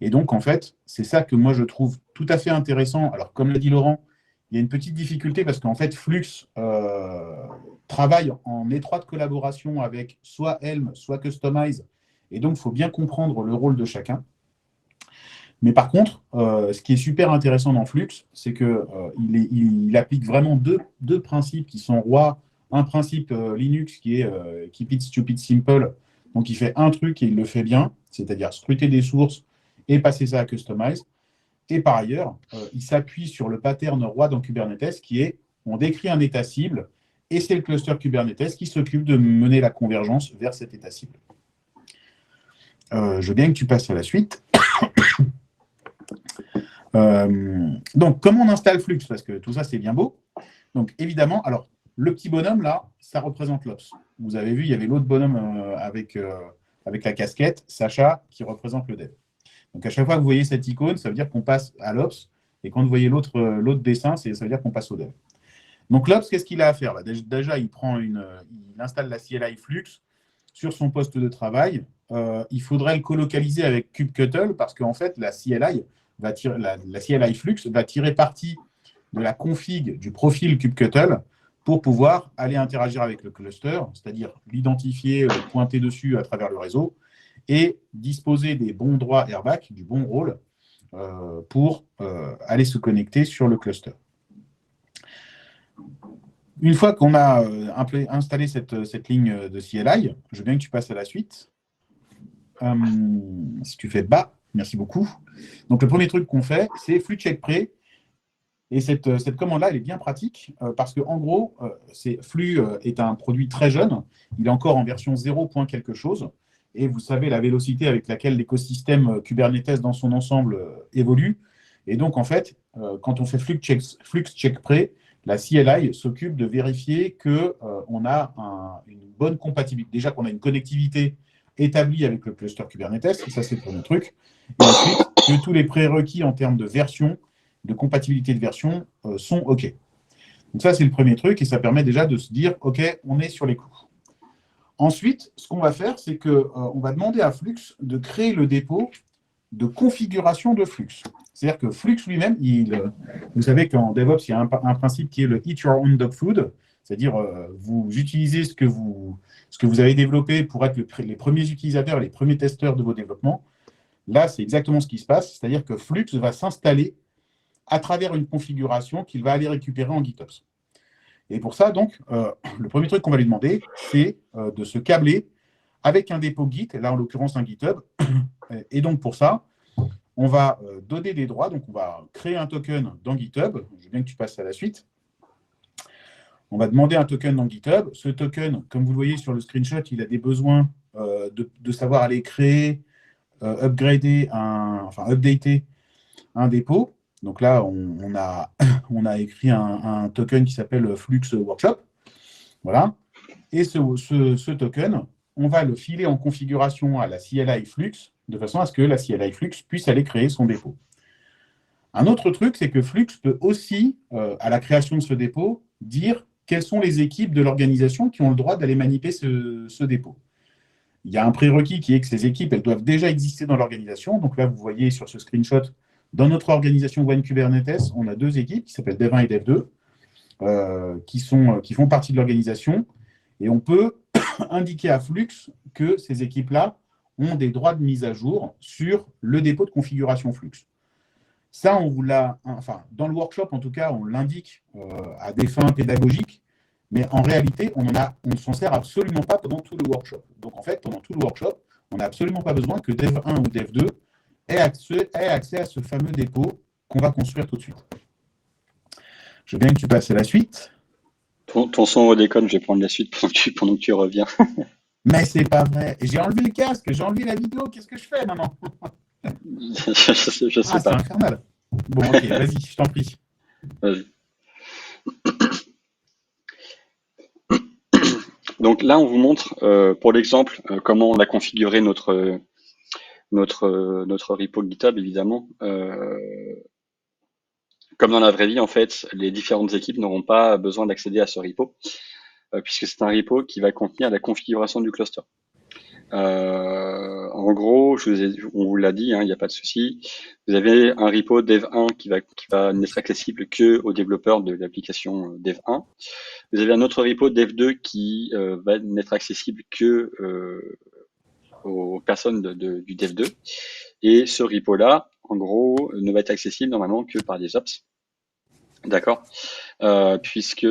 Et donc, en fait, c'est ça que moi, je trouve tout à fait intéressant. Alors, comme l'a dit Laurent, il y a une petite difficulté parce qu'en fait, Flux travaille en étroite collaboration avec soit Helm, soit Customize. Et donc, il faut bien comprendre le rôle de chacun. Mais par contre, ce qui est super intéressant dans Flux, c'est qu'il applique vraiment deux principes qui sont rois. Un principe Linux qui est Keep it stupid simple. Donc, il fait un truc et il le fait bien, c'est-à-dire scruter des sources et passer ça à Customize. Et par ailleurs, il s'appuie sur le pattern roi dans Kubernetes qui est on décrit un état cible et c'est le cluster Kubernetes qui s'occupe de mener la convergence vers cet état cible. Je veux bien que tu passes à la suite. Donc, comment on installe Flux? Parce que tout ça, c'est bien beau. Donc, évidemment, alors, le petit bonhomme, là, ça représente l'Ops. Vous avez vu, il y avait l'autre bonhomme avec la casquette, Sacha, qui représente le dev. Donc, à chaque fois que vous voyez cette icône, ça veut dire qu'on passe à l'Ops. Et quand vous voyez l'autre dessin, ça veut dire qu'on passe au dev. Donc, l'Ops, qu'est-ce qu'il a à faire? Déjà, il installe la CLI Flux sur son poste de travail. Il faudrait le colocaliser avec kubectl parce qu'en fait, la CLI Flux va tirer parti de la config du profil kubectl pour pouvoir aller interagir avec le cluster, c'est-à-dire l'identifier, le pointer dessus à travers le réseau et disposer des bons droits airbag, du bon rôle, pour aller se connecter sur le cluster. Une fois qu'on a installé cette ligne de CLI, je veux bien que tu passes à la suite. Si tu fais bas, merci beaucoup. Donc, le premier truc qu'on fait, c'est flux check pre. Et cette commande-là, elle est bien pratique parce qu'en gros, Flux est un produit très jeune. Il est encore en version 0. quelque chose. Et vous savez la vélocité avec laquelle l'écosystème Kubernetes dans son ensemble évolue. Et donc, en fait, quand on fait flux check pre, la CLI s'occupe de vérifier qu'on a une bonne compatibilité. Déjà qu'on a une connectivité établie avec le cluster Kubernetes, ça c'est le premier truc. Et ensuite, que tous les prérequis en termes de version, de compatibilité de version sont OK. Donc ça, c'est le premier truc et ça permet déjà de se dire, OK, on est sur les clous. Ensuite, ce qu'on va faire, c'est qu'on va demander à Flux de créer le dépôt de configuration de Flux. C'est-à-dire que Flux lui-même, vous savez qu'en DevOps, il y a un principe qui est le Eat Your Own Dog Food, c'est-à-dire vous utilisez ce que vous avez développé pour être les premiers utilisateurs, les premiers testeurs de vos développements. Là, c'est exactement ce qui se passe, c'est-à-dire que Flux va s'installer à travers une configuration qu'il va aller récupérer en GitOps. Et pour ça, donc, le premier truc qu'on va lui demander, c'est de se câbler avec un dépôt Git, là en l'occurrence un GitHub. Et donc pour ça, on va donner des droits, donc on va créer un token dans GitHub. Je veux bien que tu passes à la suite. On va demander un token dans GitHub. Ce token, comme vous le voyez sur le screenshot, il a des besoins de savoir aller créer, updater un dépôt. Donc là, on a écrit un token qui s'appelle Flux Workshop. Voilà. Et ce token, on va le filer en configuration à la CLI Flux de façon à ce que la CLI Flux puisse aller créer son dépôt. Un autre truc, c'est que Flux peut aussi, à la création de ce dépôt, dire quelles sont les équipes de l'organisation qui ont le droit d'aller manipuler ce dépôt. Il y a un prérequis qui est que ces équipes, elles doivent déjà exister dans l'organisation. Donc là, vous voyez sur ce screenshot, dans notre organisation One Kubernetes, on a deux équipes qui s'appellent Dev1 et Dev2, qui font partie de l'organisation. Et on peut indiquer à Flux que ces équipes-là ont des droits de mise à jour sur le dépôt de configuration Flux. Ça, on vous l'a, enfin, dans le workshop, en tout cas, on l'indique à des fins pédagogiques, mais en réalité, on ne s'en sert absolument pas pendant tout le workshop. Donc, en fait, pendant tout le workshop, on n'a absolument pas besoin que Dev1 ou Dev2 ait accès à ce fameux dépôt qu'on va construire tout de suite. Je veux bien que tu passes à la suite. Ton son redéconne, je vais prendre la suite pendant que tu reviens. Mais c'est pas vrai. J'ai enlevé le casque, j'ai enlevé la vidéo. Qu'est-ce que je fais maintenant? Je sais c'est pas. infernal. Bon, ok, vas-y, je t'en prie. Vas-y. Donc là, on vous montre pour l'exemple comment on a configuré notre repo GitHub, évidemment. Comme dans la vraie vie, en fait, les différentes équipes n'auront pas besoin d'accéder à ce repo, puisque c'est un repo qui va contenir la configuration du cluster. En gros, on vous l'a dit, il n'y a pas de souci. Vous avez un repo dev1 qui va n'être accessible que aux développeurs de l'application dev1. Vous avez un autre repo dev2 qui va n'être accessible que aux personnes du dev2. Et ce repo-là, en gros, ne va être accessible normalement que par des ops. D'accord, puisque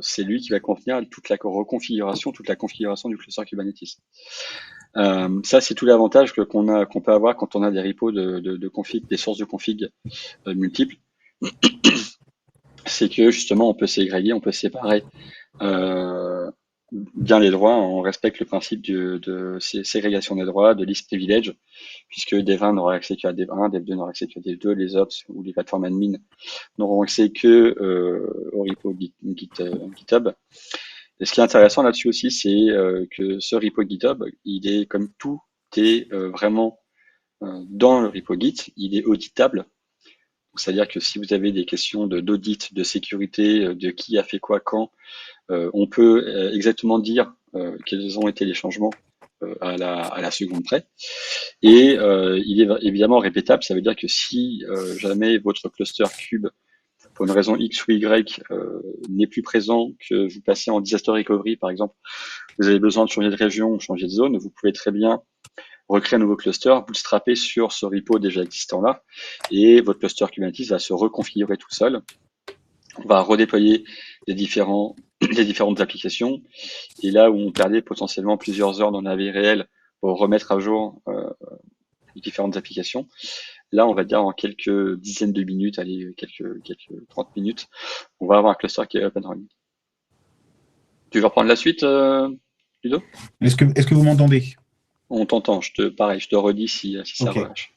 c'est lui qui va contenir toute la reconfiguration, toute la configuration du cluster Kubernetes. Ça, c'est tout l'avantage qu'on peut avoir quand on a des repos de config, des sources de config multiples. C'est que justement, on peut ségréguer, on peut séparer bien les droits. On respecte le principe de ségrégation des droits, de list privilege, puisque Dev1 n'aura accès qu'à Dev1, Dev2 n'aura accès qu'à Dev2, les ops ou les plateformes admin n'auront accès que au repo GitHub. Et ce qui est intéressant là-dessus aussi, c'est que ce repo GitHub, il est comme tout est vraiment dans le repo Git, il est auditable. C'est-à-dire que si vous avez des questions d'audit, de sécurité, de qui a fait quoi quand, on peut exactement dire quels ont été les changements à la seconde près. Et il est évidemment répétable, ça veut dire que si jamais votre cluster cube, pour une raison X ou Y, n'est plus présent, que vous passez en disaster recovery par exemple, vous avez besoin de changer de région ou changer de zone, vous pouvez très bien recréer un nouveau cluster, bootstrapper sur ce repo déjà existant là, et votre cluster Kubernetes va se reconfigurer tout seul. On va redéployer les différentes applications, et là où on perdait potentiellement plusieurs heures dans la vie réelle pour remettre à jour les différentes applications, là on va dire en quelques dizaines de minutes, allez, quelques 30 minutes, on va avoir un cluster qui est up and running. Tu veux reprendre la suite, Ludo? Est-ce que vous m'entendez? On t'entend, je te redis si ça Ok. relâche.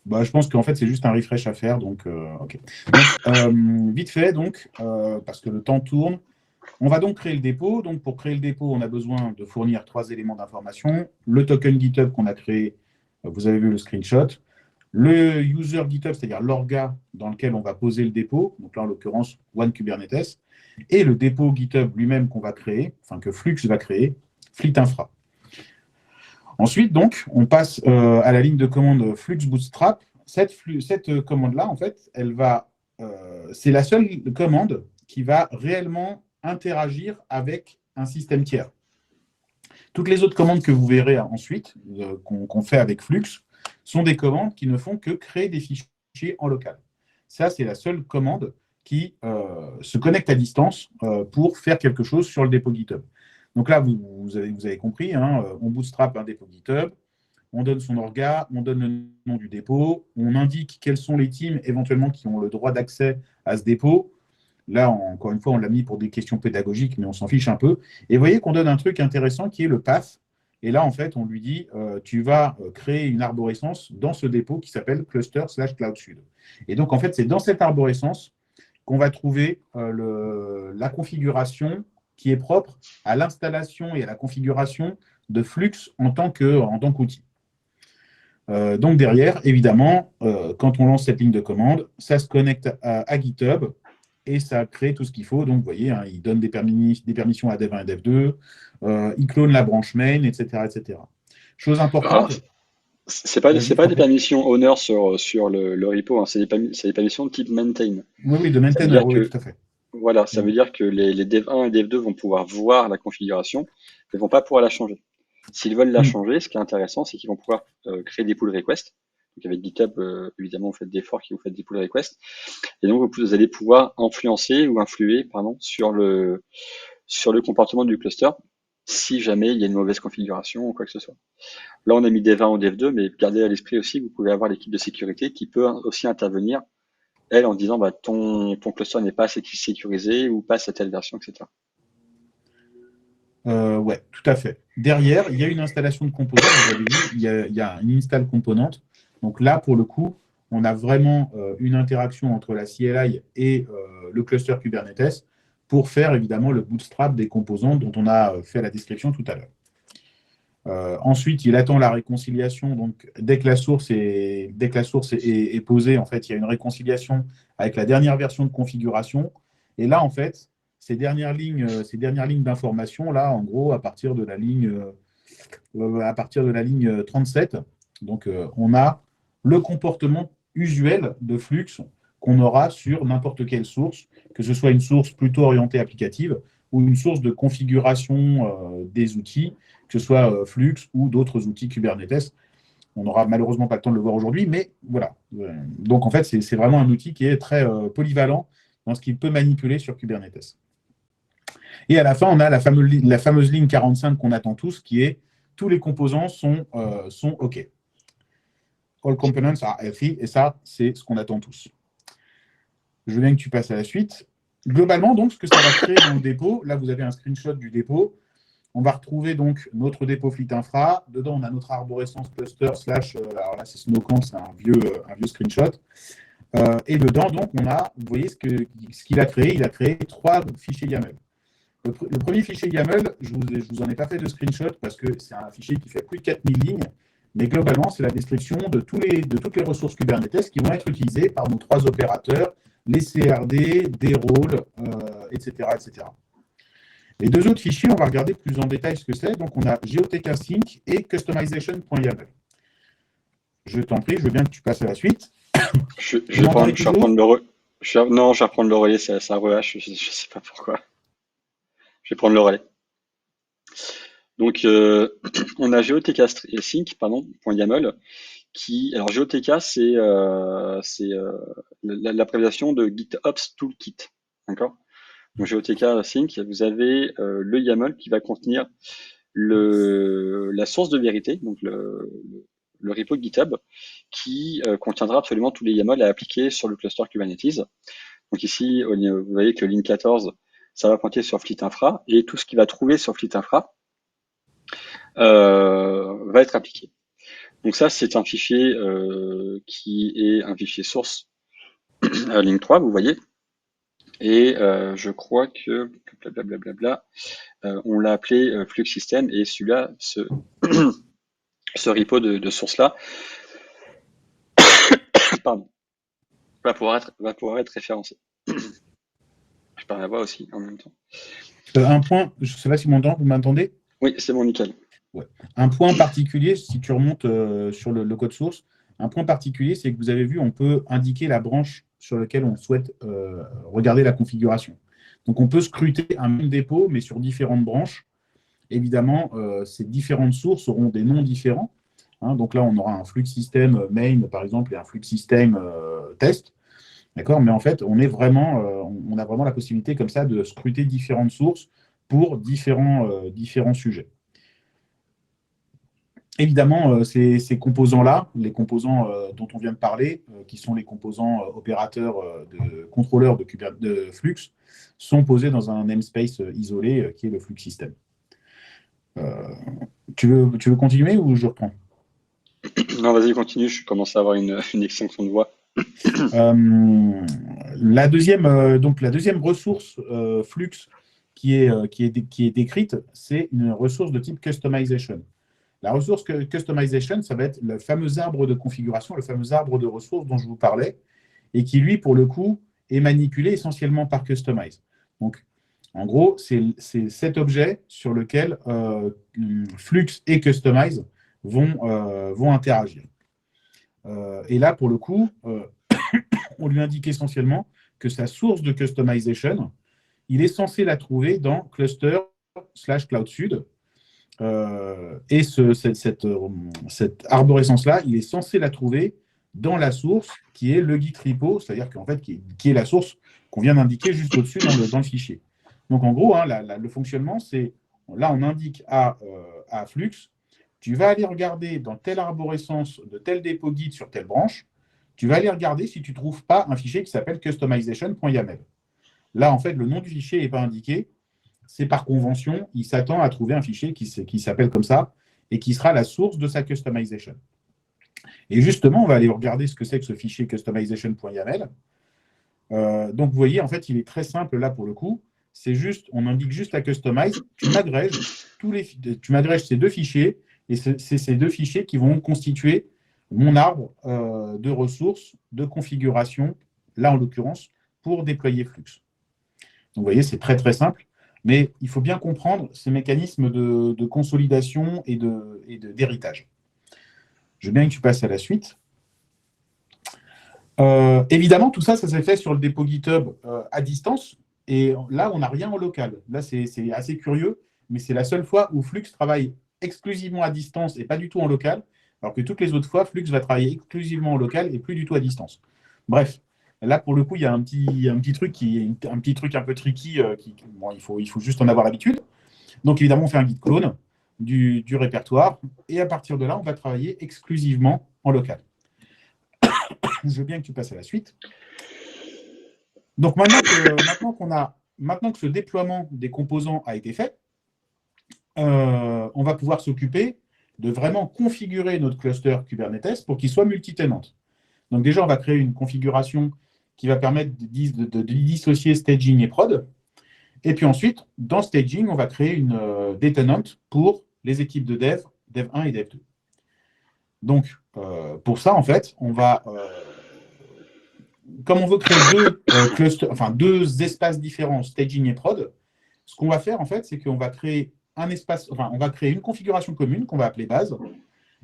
Bah, je pense qu'en fait, c'est juste un refresh à faire. Donc, ok. Vite fait, donc, parce que le temps tourne, on va donc créer le dépôt. Donc, pour créer le dépôt, on a besoin de fournir 3 éléments d'information. Le token GitHub qu'on a créé, vous avez vu le screenshot. Le user GitHub, c'est-à-dire l'orga dans lequel on va poser le dépôt. Donc là, en l'occurrence, One Kubernetes. Et le dépôt GitHub lui-même qu'on va créer, enfin que Flux va créer, Fleet Infra. Ensuite, donc, on passe à la ligne de commande Flux Bootstrap. Cette commande-là, en fait, c'est la seule commande qui va réellement interagir avec un système tiers. Toutes les autres commandes que vous verrez ensuite, qu'on fait avec Flux, sont des commandes qui ne font que créer des fichiers en local. Ça, c'est la seule commande qui se connecte à distance pour faire quelque chose sur le dépôt GitHub. Donc là, vous avez compris, hein, on bootstrap un dépôt GitHub, on donne son orga, on donne le nom du dépôt, on indique quels sont les teams éventuellement qui ont le droit d'accès à ce dépôt. Là, encore une fois, on l'a mis pour des questions pédagogiques, mais on s'en fiche un peu. Et vous voyez qu'on donne un truc intéressant qui est le path. Et là, en fait, on lui dit, tu vas créer une arborescence dans ce dépôt qui s'appelle cluster/cloud-sud. Et donc, en fait, c'est dans cette arborescence qu'on va trouver la configuration qui est propre à l'installation et à la configuration de Flux en tant qu'outil. Donc derrière, évidemment, quand on lance cette ligne de commande, ça se connecte à GitHub et ça crée tout ce qu'il faut. Donc vous voyez, hein, il donne des permissions à Dev1 et Dev2, il clone la branche main, etc. etc. Chose importante. Alors, c'est pas des permissions owner sur le repo, hein, c'est des permissions de type maintain. Oui, de maintain, oui, tout à fait. Voilà, ça veut dire que les Dev1 et Dev2 vont pouvoir voir la configuration, mais vont pas pouvoir la changer. S'ils veulent la changer, ce qui est intéressant, c'est qu'ils vont pouvoir créer des pull requests. Donc avec GitHub, évidemment, vous faites des forks et vous faites des pull requests. Et donc vous allez pouvoir influencer ou influer, sur le comportement du cluster si jamais il y a une mauvaise configuration ou quoi que ce soit. Là, on a mis Dev1 ou Dev2, mais gardez à l'esprit aussi que vous pouvez avoir l'équipe de sécurité qui peut aussi intervenir, elle, en disant ton cluster n'est pas assez sécurisé ou passe à telle version, etc. Ouais, tout à fait. Derrière, il y a une installation de composants. Vous avez vu, il y a une install componente. Donc là, pour le coup, on a vraiment une interaction entre la CLI et le cluster Kubernetes pour faire évidemment le bootstrap des composants dont on a fait la description tout à l'heure. Ensuite, il attend la réconciliation. Donc, dès que la source est posée, en fait, il y a une réconciliation avec la dernière version de configuration. Et là, en fait, ces dernières lignes d'information, là, en gros, à partir de la ligne 37, donc on a le comportement usuel de flux qu'on aura sur n'importe quelle source, que ce soit une source plutôt orientée applicative ou une source de configuration des outils, que ce soit Flux ou d'autres outils Kubernetes. On n'aura malheureusement pas le temps de le voir aujourd'hui, mais voilà. Donc en fait, c'est vraiment un outil qui est très polyvalent dans ce qu'il peut manipuler sur Kubernetes. Et à la fin, on a la fameuse ligne 45 qu'on attend tous, qui est tous les composants sont OK. All components are healthy, et ça, c'est ce qu'on attend tous. Je veux bien que tu passes à la suite. Globalement, donc, ce que ça va créer dans le dépôt, là, vous avez un screenshot du dépôt. On va retrouver donc notre dépôt Fleet Infra. Dedans, on a notre arborescence cluster / alors là, c'est Snowcamp, c'est un vieux screenshot. Et dedans, donc, on a, vous voyez ce qu'il a créé. Il a créé 3 fichiers YAML. Le premier fichier YAML, je vous en ai pas fait de screenshot parce que c'est un fichier qui fait plus de 4000 lignes. Mais globalement, c'est la description de toutes les ressources Kubernetes qui vont être utilisées par nos 3 opérateurs, les CRD, des rôles, etc., etc. Les 2 autres fichiers, on va regarder plus en détail ce que c'est. Donc, on a GeoTK Sync et customization.yaml. Je t'en prie, je veux bien que tu passes à la suite. Je vais reprendre le relais, ça rehache, je ne sais pas pourquoi. Je vais prendre le relais. Donc, on a GeoTK Sync, .yaml, alors GeoTK, c'est l'abréviation de GitOps Toolkit, d'accord? Donc GeoTK Sync, vous avez le YAML qui va contenir la source de vérité, donc le repo de GitHub, qui contiendra absolument tous les YAML à appliquer sur le cluster Kubernetes. Donc ici, vous voyez que ligne 14, ça va pointer sur Fleet Infra, et tout ce qui va trouver sur Fleet Infra va être appliqué. Donc ça, c'est un fichier qui est un fichier source à ligne 3, vous voyez. Et je crois que blablabla, on l'a appelé Flux System, et celui-là, ce repo de source-là, pardon, va pouvoir être référencé. Je parle à la voix aussi en même temps. Un point, je ne sais pas si vous m'entendez? Oui, c'est bon, nickel. Ouais. Un point particulier, si tu remontes sur le code source, un point particulier, c'est que vous avez vu, on peut indiquer la branche sur laquelle on souhaite regarder la configuration. Donc, on peut scruter un même dépôt, mais sur différentes branches. Évidemment, ces différentes sources auront des noms différents. Hein. Donc là, on aura un flux système main, par exemple, et un flux système test. D'accord? Mais en fait, on a vraiment la possibilité comme ça de scruter différentes sources pour différents sujets. Évidemment, ces composants-là, les composants dont on vient de parler, qui sont les composants opérateurs contrôleurs de flux, sont posés dans un namespace isolé qui est le flux système. Tu veux continuer ou je reprends? Non, vas-y, continue, je commence à avoir une extinction de voix. La deuxième ressource flux qui est décrite, c'est une ressource de type customization. La ressource customization, ça va être le fameux arbre de configuration, le fameux arbre de ressources dont je vous parlais, et qui, lui, pour le coup, est manipulé essentiellement par customize. Donc, en gros, c'est cet objet sur lequel Flux et Customize vont interagir. Et là, pour le coup, on lui indique essentiellement que sa source de customization, il est censé la trouver dans cluster/cloud-sud. Et cette arborescence-là, il est censé la trouver dans la source qui est le Git repo, c'est-à-dire qu'en fait, qui est la source qu'on vient d'indiquer juste au-dessus dans le fichier. Donc, en gros, hein, le fonctionnement, c'est, là, on indique à Flux, tu vas aller regarder dans telle arborescence de tel dépôt Git sur telle branche, tu vas aller regarder si tu ne trouves pas un fichier qui s'appelle customization.yaml. Là, en fait, le nom du fichier n'est pas indiqué. C'est par convention, il s'attend à trouver un fichier qui s'appelle comme ça et qui sera la source de sa customization. Et justement, on va aller regarder ce que c'est que ce fichier customization.yaml. Donc, vous voyez, en fait, il est très simple là pour le coup. c'est juste, on indique juste la customize, tu m'agrèges ces deux fichiers, et c'est ces deux fichiers qui vont constituer mon arbre de ressources, de configuration, là en l'occurrence, pour déployer Flux. Donc vous voyez, c'est très très simple, mais il faut bien comprendre ces mécanismes de consolidation et d'héritage. Je veux bien que tu passes à la suite. Évidemment, tout ça, ça s'est fait sur le dépôt GitHub à distance. Et là, on n'a rien en local. Là, c'est assez curieux, mais c'est la seule fois où Flux travaille exclusivement à distance et pas du tout en local, alors que toutes les autres fois, Flux va travailler exclusivement en local et plus du tout à distance. Bref, là, pour le coup, il y a un petit truc un peu tricky. Bon, il faut juste en avoir l'habitude. Donc, évidemment, on fait un git clone du répertoire. Et à partir de là, on va travailler exclusivement en local. Je veux bien que tu passes à la suite. Donc, maintenant que ce déploiement des composants a été fait, on va pouvoir s'occuper de vraiment configurer notre cluster Kubernetes pour qu'il soit multi-tenant. Donc, déjà, on va créer une configuration qui va permettre de dissocier staging et prod. Et puis ensuite, dans staging, on va créer des tenants pour les équipes de dev 1 et dev 2. Donc, pour ça, en fait, on va, comme on veut créer deux espaces différents, staging et prod, ce qu'on va faire, en fait, c'est qu'on va créer on va créer une configuration commune qu'on va appeler base.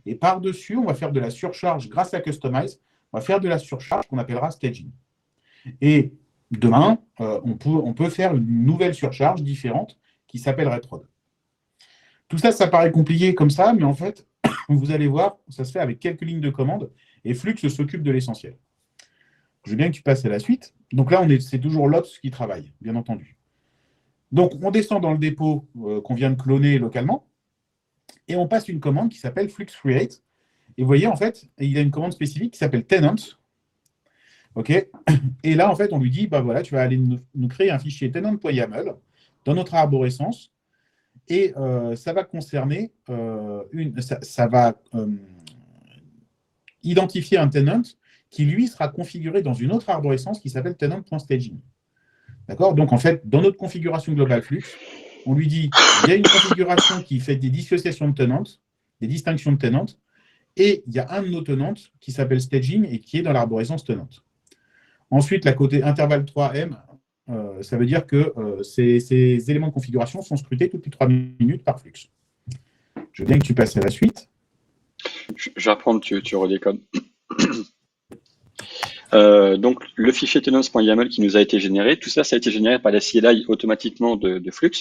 Et par-dessus, on va faire de la surcharge grâce à Customize. On va faire de la surcharge qu'on appellera staging. Et demain, on peut faire une nouvelle surcharge différente qui s'appellerait prod. Tout ça, ça paraît compliqué comme ça, mais en fait, vous allez voir, ça se fait avec quelques lignes de commande et Flux s'occupe de l'essentiel. Je veux bien que tu passes à la suite. Donc là, c'est toujours l'Ops qui travaille, bien entendu. Donc, on descend dans le dépôt qu'on vient de cloner localement et on passe une commande qui s'appelle Flux Create. Et vous voyez, en fait, il y a une commande spécifique qui s'appelle tenant. OK. Et là, en fait, on lui dit, bah voilà, tu vas aller nous créer un fichier tenant.yaml dans notre arborescence. Et ça va concerner ça va identifier un tenant qui, lui, sera configuré dans une autre arborescence qui s'appelle tenant.staging. D'accord? Donc, en fait, dans notre configuration globale Flux, on lui dit, il y a une configuration qui fait des dissociations de tenants, des distinctions de tenants, et il y a un de nos tenants qui s'appelle staging et qui est dans l'arborescence tenant. Ensuite, la côté intervalle 3M, ça veut dire que ces éléments de configuration sont scrutés toutes les 3 minutes par Flux. Je veux bien que tu passes à la suite. Je vais reprendre, tu redéconnes. Donc, le fichier tenants.yaml qui nous a été généré, tout ça, ça a été généré par la CLI automatiquement de Flux.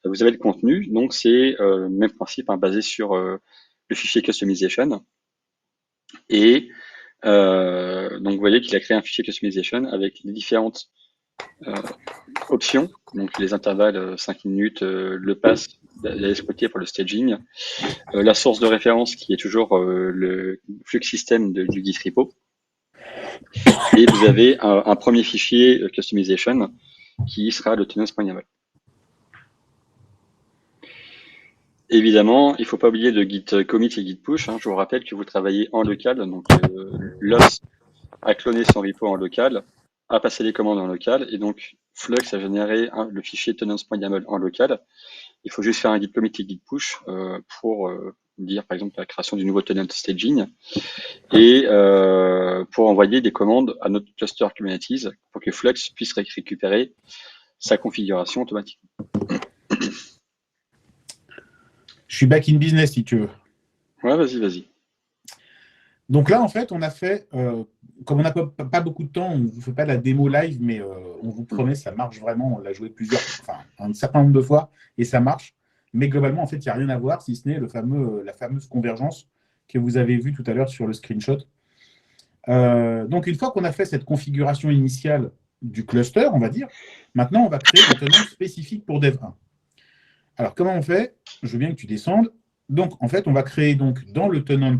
Vous avez le contenu, donc c'est le même principe, basé sur le fichier customization. Et donc, vous voyez qu'il a créé un fichier customization avec les différentes options, donc les intervalles 5 minutes, le pass, la SQT pour le staging, la source de référence qui est toujours le Flux system du Git repo. Et vous avez un premier fichier customization qui sera le tenants.yaml. Évidemment, il ne faut pas oublier de git commit et git push. Je vous rappelle que vous travaillez en local, donc l'OS a cloné son repo en local, a passé les commandes en local, et donc Flux a généré le fichier tenants.yaml en local. Il faut juste faire un git commit et git push pour dire par exemple la création du nouveau tenant staging et pour envoyer des commandes à notre cluster Kubernetes pour que Flux puisse récupérer sa configuration automatiquement. Je suis back in business si tu veux. Ouais, vas-y. Donc là, en fait, on a fait, comme on n'a pas beaucoup de temps, on ne vous fait pas la démo live, mais on vous promet, ça marche vraiment. On l'a joué un certain nombre de fois et ça marche. Mais globalement, en fait, il n'y a rien à voir, si ce n'est la fameuse convergence que vous avez vue tout à l'heure sur le screenshot. Donc, une fois qu'on a fait cette configuration initiale du cluster, on va dire, maintenant, on va créer un tenant spécifique pour dev1. Alors, comment on fait? Je veux bien que tu descendes. Donc, en fait, on va créer dans le tenant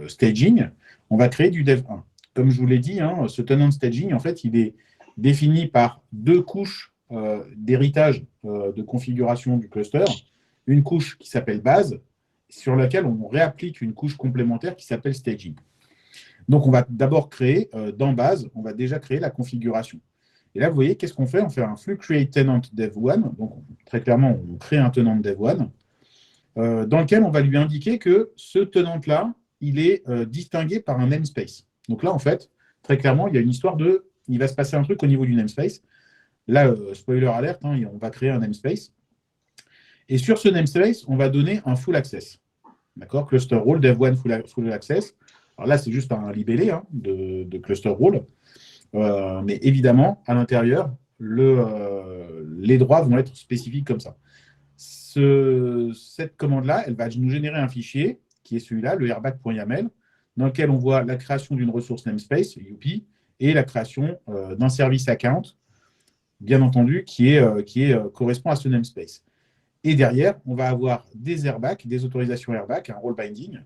staging, on va créer du dev1. Comme je vous l'ai dit, ce tenant staging, en fait, il est défini par 2 couches d'héritage de configuration du cluster. Une couche qui s'appelle base, sur laquelle on réapplique une couche complémentaire qui s'appelle staging. Donc, on va d'abord créer, dans base, on va déjà créer la configuration. Et là, vous voyez, qu'est-ce qu'on fait? On fait un flux create tenant dev1. Donc, très clairement, on crée un tenant dev1 dans lequel on va lui indiquer que ce tenant-là, il est distingué par un namespace. Donc là, en fait, très clairement, il y a une histoire il va se passer un truc au niveau du namespace. Là, spoiler alert, hein, on va créer un namespace. Et sur ce namespace, on va donner un full access. D'accord? Cluster role, dev1 full access. Alors là, c'est juste un libellé hein, de cluster role. Mais évidemment, à l'intérieur, les droits vont être spécifiques comme ça. Cette commande-là, elle va nous générer un fichier qui est celui-là, le airbag.yaml, dans lequel on voit la création d'une ressource namespace, youpi, et la création d'un service account, bien entendu, qui correspond à ce namespace. Et derrière, on va avoir des airbags, des autorisations airbag, un role binding,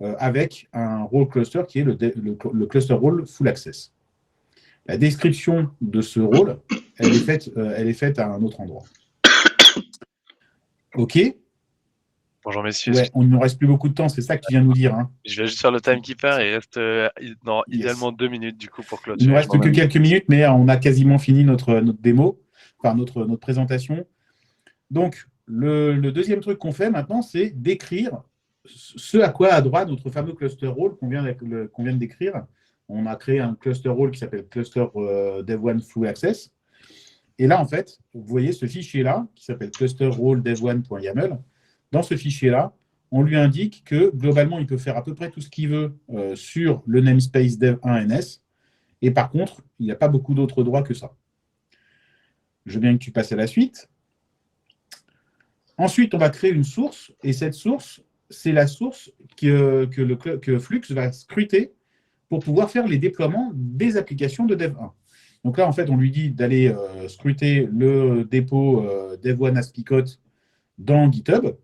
avec un role cluster qui est le cluster role full access. La description de ce rôle, elle est faite à un autre endroit. OK. Bonjour messieurs. Ouais, il ne nous reste plus beaucoup de temps, c'est ça que tu viens de nous dire. Hein. Je vais juste faire le timekeeper et il reste idéalement 2 minutes du coup pour clôturer. Il ne nous reste que quelques minutes, mais on a quasiment fini notre démo, enfin notre présentation. Donc, le deuxième truc qu'on fait maintenant, c'est d'écrire ce à quoi a droit notre fameux cluster role qu'on vient de décrire. On a créé un cluster role qui s'appelle cluster dev1 full access. Et là, en fait, vous voyez ce fichier-là, qui s'appelle cluster role dev1.yaml. Dans ce fichier-là, on lui indique que globalement, il peut faire à peu près tout ce qu'il veut sur le namespace dev1ns. Et par contre, il n'y a pas beaucoup d'autres droits que ça. Je veux bien que tu passes à la suite. Ensuite, on va créer une source. Et cette source, c'est la source que Flux va scruter pour pouvoir faire les déploiements des applications de Dev1. Donc là, en fait, on lui dit d'aller scruter le dépôt Dev1 Aspicot dans GitHub.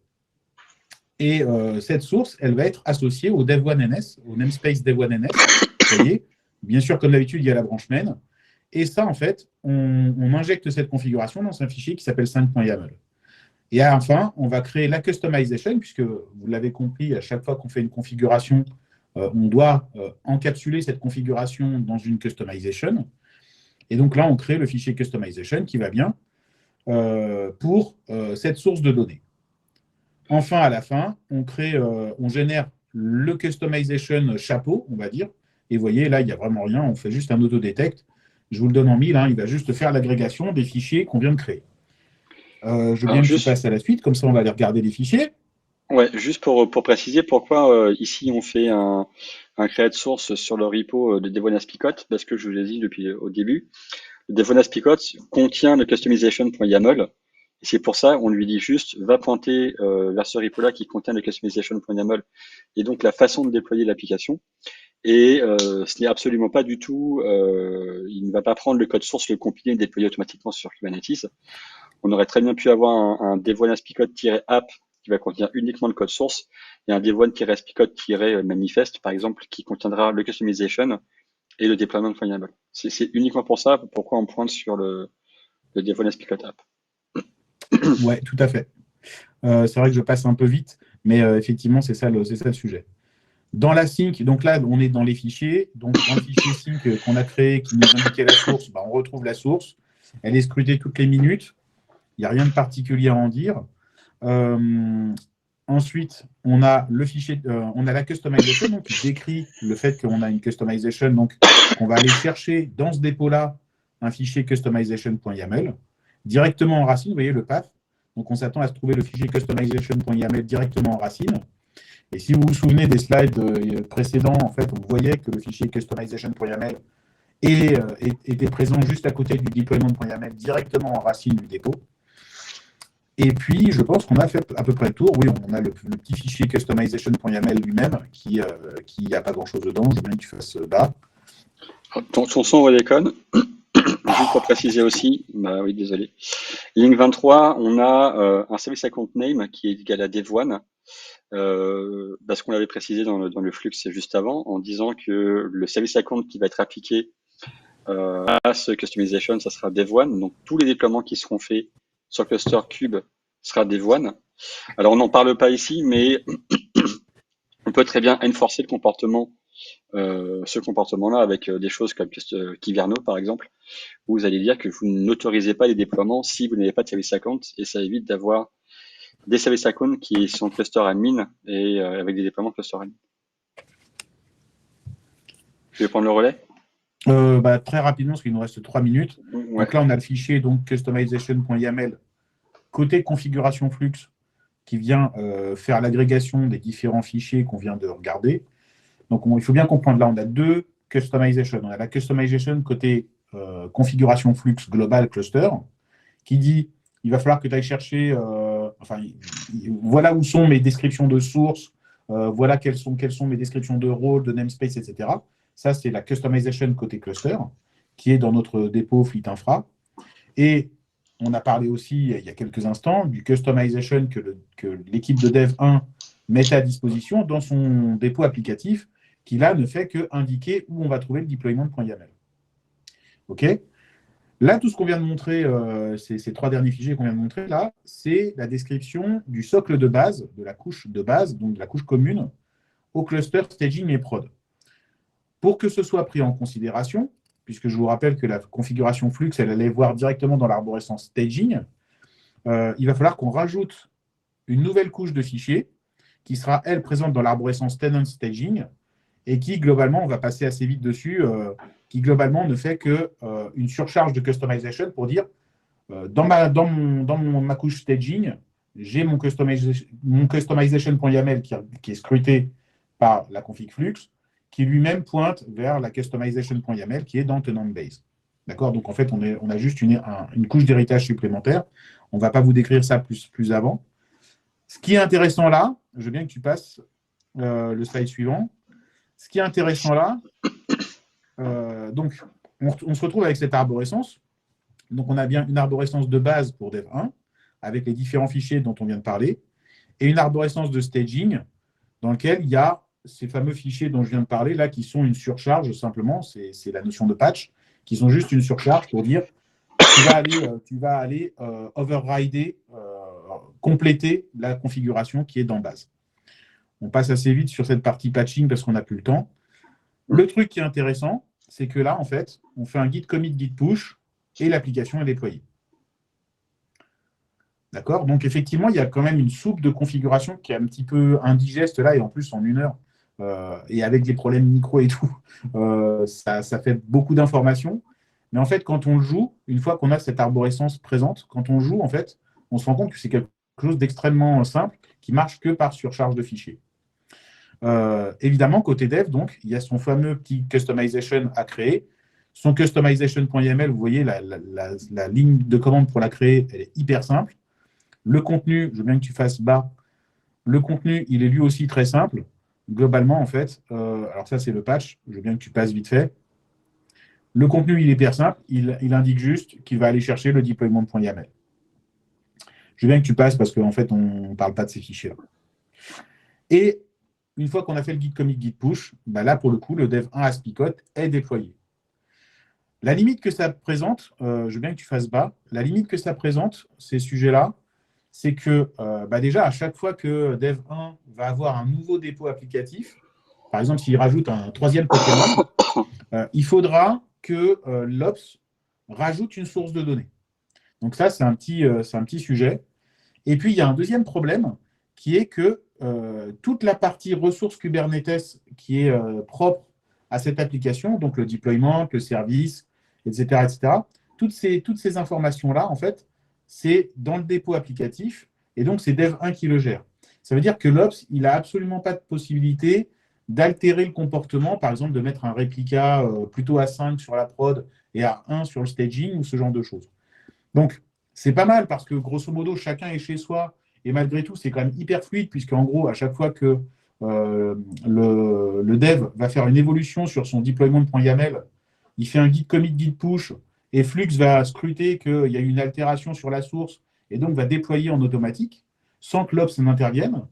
Et cette source, elle va être associée au Dev1NS, au namespace Dev1NS. Vous voyez, bien sûr, comme d'habitude, il y a la branche main. Et ça, en fait, on injecte cette configuration dans un fichier qui s'appelle 5.yaml. Et enfin, on va créer la customization, puisque vous l'avez compris, à chaque fois qu'on fait une configuration, on doit encapsuler cette configuration dans une customization. Et donc là, on crée le fichier customization qui va bien pour cette source de données. Enfin, à la fin, on génère le customization chapeau, on va dire. Et vous voyez, là, il n'y a vraiment rien. On fait juste un autodetect. Je vous le donne en 1000. Hein, il va juste faire l'agrégation des fichiers qu'on vient de créer. Je veux bien que tu passes à la suite. Comme ça, on va aller regarder les fichiers. Ouais, juste pour préciser pourquoi ici on fait un create source sur le repo de Dev1 Aspicot, parce que je vous l'ai dit depuis au début, le Dev1 Aspicot contient le customization.yaml, et c'est pour ça on lui dit juste va pointer vers ce repo-là qui contient le customization.yaml, et donc la façon de déployer l'application. Et ce n'est absolument pas du tout, il ne va pas prendre le code source, le compiler et le déployer automatiquement sur Kubernetes. On aurait très bien pu avoir un Dev1 Aspicot-app qui va contenir uniquement le code source, et un Dev1-Aspicot-manifest, par exemple, qui contiendra le customization et le déploiement.yaml. C'est uniquement pour ça pourquoi on pointe sur le Dev1 Aspicot app. Ouais, tout à fait. C'est vrai que je passe un peu vite, mais effectivement, c'est ça le sujet. Dans la sync, donc là, on est dans les fichiers. Donc, dans le fichier sync qu'on a créé, qui nous indiquait la source, on retrouve la source. Elle est scrutée toutes les minutes. Il n'y a rien de particulier à en dire. Ensuite, on a le fichier, on a la customization, donc qui décrit le fait qu'on a une customization. Donc, on va aller chercher dans ce dépôt-là un fichier customization.yaml directement en racine. Vous voyez le path. Donc, on s'attend à se trouver le fichier customization.yaml directement en racine. Et si vous vous souvenez des slides précédents, en fait, on voyait que le fichier customization.yaml était présent juste à côté du deployment.yaml directement en racine du dépôt. Et puis, je pense qu'on a fait à peu près le tour. Oui, on a le petit fichier customization.yaml lui-même qui n'a pas grand-chose dedans. Je veux bien que tu fasses bas. Ton son redéconne. Juste pour préciser aussi, bah oui, désolé. Ligne 23, on a un service account name qui est égal à dev1, parce qu'on l'avait précisé dans le flux juste avant, en disant que le service account qui va être appliqué à ce customization, ça sera dev1. Donc tous les déploiements qui seront faits sur cluster cube sera dev1. Alors on n'en parle pas ici, mais on peut très bien enforcer le comportement ce comportement-là avec des choses comme Kyverno, par exemple, où vous allez dire que vous n'autorisez pas les déploiements si vous n'avez pas de service account, et ça évite d'avoir des service accounts qui sont cluster admin et avec des déploiements cluster admin. Tu veux prendre le relais? Très rapidement, parce qu'il nous reste 3 minutes. Ouais. Donc là, on a le fichier donc, customization.yaml côté configuration Flux qui vient faire l'agrégation des différents fichiers qu'on vient de regarder. Donc, il faut bien comprendre, là, on a deux customizations. On a la customization côté configuration Flux global cluster qui dit il va falloir que tu ailles chercher, voilà où sont mes descriptions de sources, voilà quelles sont mes descriptions de rôles, de namespace, etc. Ça, c'est la customization côté cluster, qui est dans notre dépôt Fleet Infra. Et on a parlé aussi, il y a quelques instants, du customization que l'équipe de Dev 1 met à disposition dans son dépôt applicatif, qui là ne fait qu'indiquer où on va trouver le deployment.yaml. OK ? Là, tout ce qu'on vient de montrer, ces 3 derniers fichiers qu'on vient de montrer, là, c'est la description du socle de base, de la couche de base, donc de la couche commune, au cluster staging et prod. Pour que ce soit pris en considération, puisque je vous rappelle que la configuration Flux, elle allait voir directement dans l'arborescence staging, il va falloir qu'on rajoute une nouvelle couche de fichiers qui sera, elle, présente dans l'arborescence tenant staging et qui, globalement, on va passer assez vite dessus, qui, globalement, ne fait qu'une surcharge de customization pour dire dans ma couche staging, j'ai mon customization.yaml qui est scruté par la config Flux, qui lui-même pointe vers la customization.yaml qui est dans tenant base. D'accord? Donc, en fait, on a juste une couche d'héritage supplémentaire. On ne va pas vous décrire ça plus avant. Ce qui est intéressant là, je veux bien que tu passes le slide suivant. Ce qui est intéressant là, donc, on se retrouve avec cette arborescence. Donc, on a bien une arborescence de base pour Dev 1, avec les différents fichiers dont on vient de parler, et une arborescence de staging, dans lequel il y a ces fameux fichiers dont je viens de parler, là, qui sont une surcharge, simplement, c'est la notion de patch, qui sont juste une surcharge pour dire tu vas aller overrider, compléter la configuration qui est dans base. On passe assez vite sur cette partie patching parce qu'on n'a plus le temps. Le truc qui est intéressant, c'est que là, en fait, on fait un git commit, git push, et l'application est déployée. D'accord? Donc, effectivement, il y a quand même une soupe de configuration qui est un petit peu indigeste là, et en plus, en 1 heure, et avec des problèmes micro et tout, ça fait beaucoup d'informations. Mais en fait, quand on le joue, une fois qu'on a cette arborescence présente, quand on joue, en fait, on se rend compte que c'est quelque chose d'extrêmement simple qui marche que par surcharge de fichiers. Évidemment, côté dev, donc, il y a son fameux petit customization à créer. Son customization.yaml, vous voyez, la ligne de commande pour la créer, elle est hyper simple. Le contenu, je veux bien que tu fasses bas. Le contenu, il est lui aussi très simple. Globalement, en fait, alors ça, c'est le patch. Je veux bien que tu passes vite fait. Le contenu, il est hyper simple. Il indique juste qu'il va aller chercher le deployment.yaml. Je veux bien que tu passes parce qu'en fait, on ne parle pas de ces fichiers-là. Et une fois qu'on a fait le git commit, git push, bah là, pour le coup, le dev 1 Aspicot est déployé. La limite que ça présente, je veux bien que tu fasses bas, la limite que ça présente, ces sujets-là, c'est que déjà, à chaque fois que dev 1 va avoir un nouveau dépôt applicatif, par exemple, s'il rajoute un 3e Pokémon, il faudra que l'Ops rajoute une source de données. Donc ça, c'est un petit sujet. Et puis, il y a un deuxième problème qui est que toute la partie ressources Kubernetes qui est propre à cette application, donc le deployment, le service, etc., toutes ces informations-là, en fait, c'est dans le dépôt applicatif, et donc c'est Dev1 qui le gère. Ça veut dire que l'Ops, il n'a absolument pas de possibilité d'altérer le comportement, par exemple de mettre un réplica plutôt à 5 sur la prod et à 1 sur le staging, ou ce genre de choses. Donc, c'est pas mal, parce que grosso modo, chacun est chez soi, et malgré tout, c'est quand même hyper fluide, puisqu'en gros, à chaque fois que le dev va faire une évolution sur son deployment.yaml, il fait un git commit, git push, et Flux va scruter qu'il y a une altération sur la source, et donc va déployer en automatique, sans que l'Ops n'intervienne.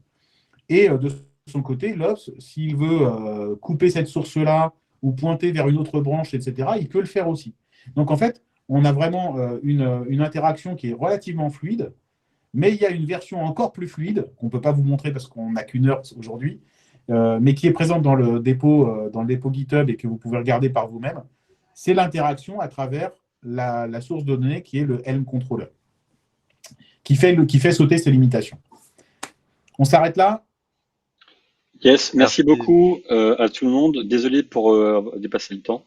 Et de son côté, l'Ops, s'il veut couper cette source-là, ou pointer vers une autre branche, etc., il peut le faire aussi. Donc en fait, on a vraiment une interaction qui est relativement fluide, mais il y a une version encore plus fluide, qu'on ne peut pas vous montrer parce qu'on n'a qu'1 heure aujourd'hui, mais qui est présente dans le dépôt GitHub et que vous pouvez regarder par vous-même, c'est l'interaction à travers la source de données qui est le Helm Controller, qui fait sauter ces limitations. On s'arrête là? Yes, merci beaucoup à tout le monde. Désolé pour dépasser le temps.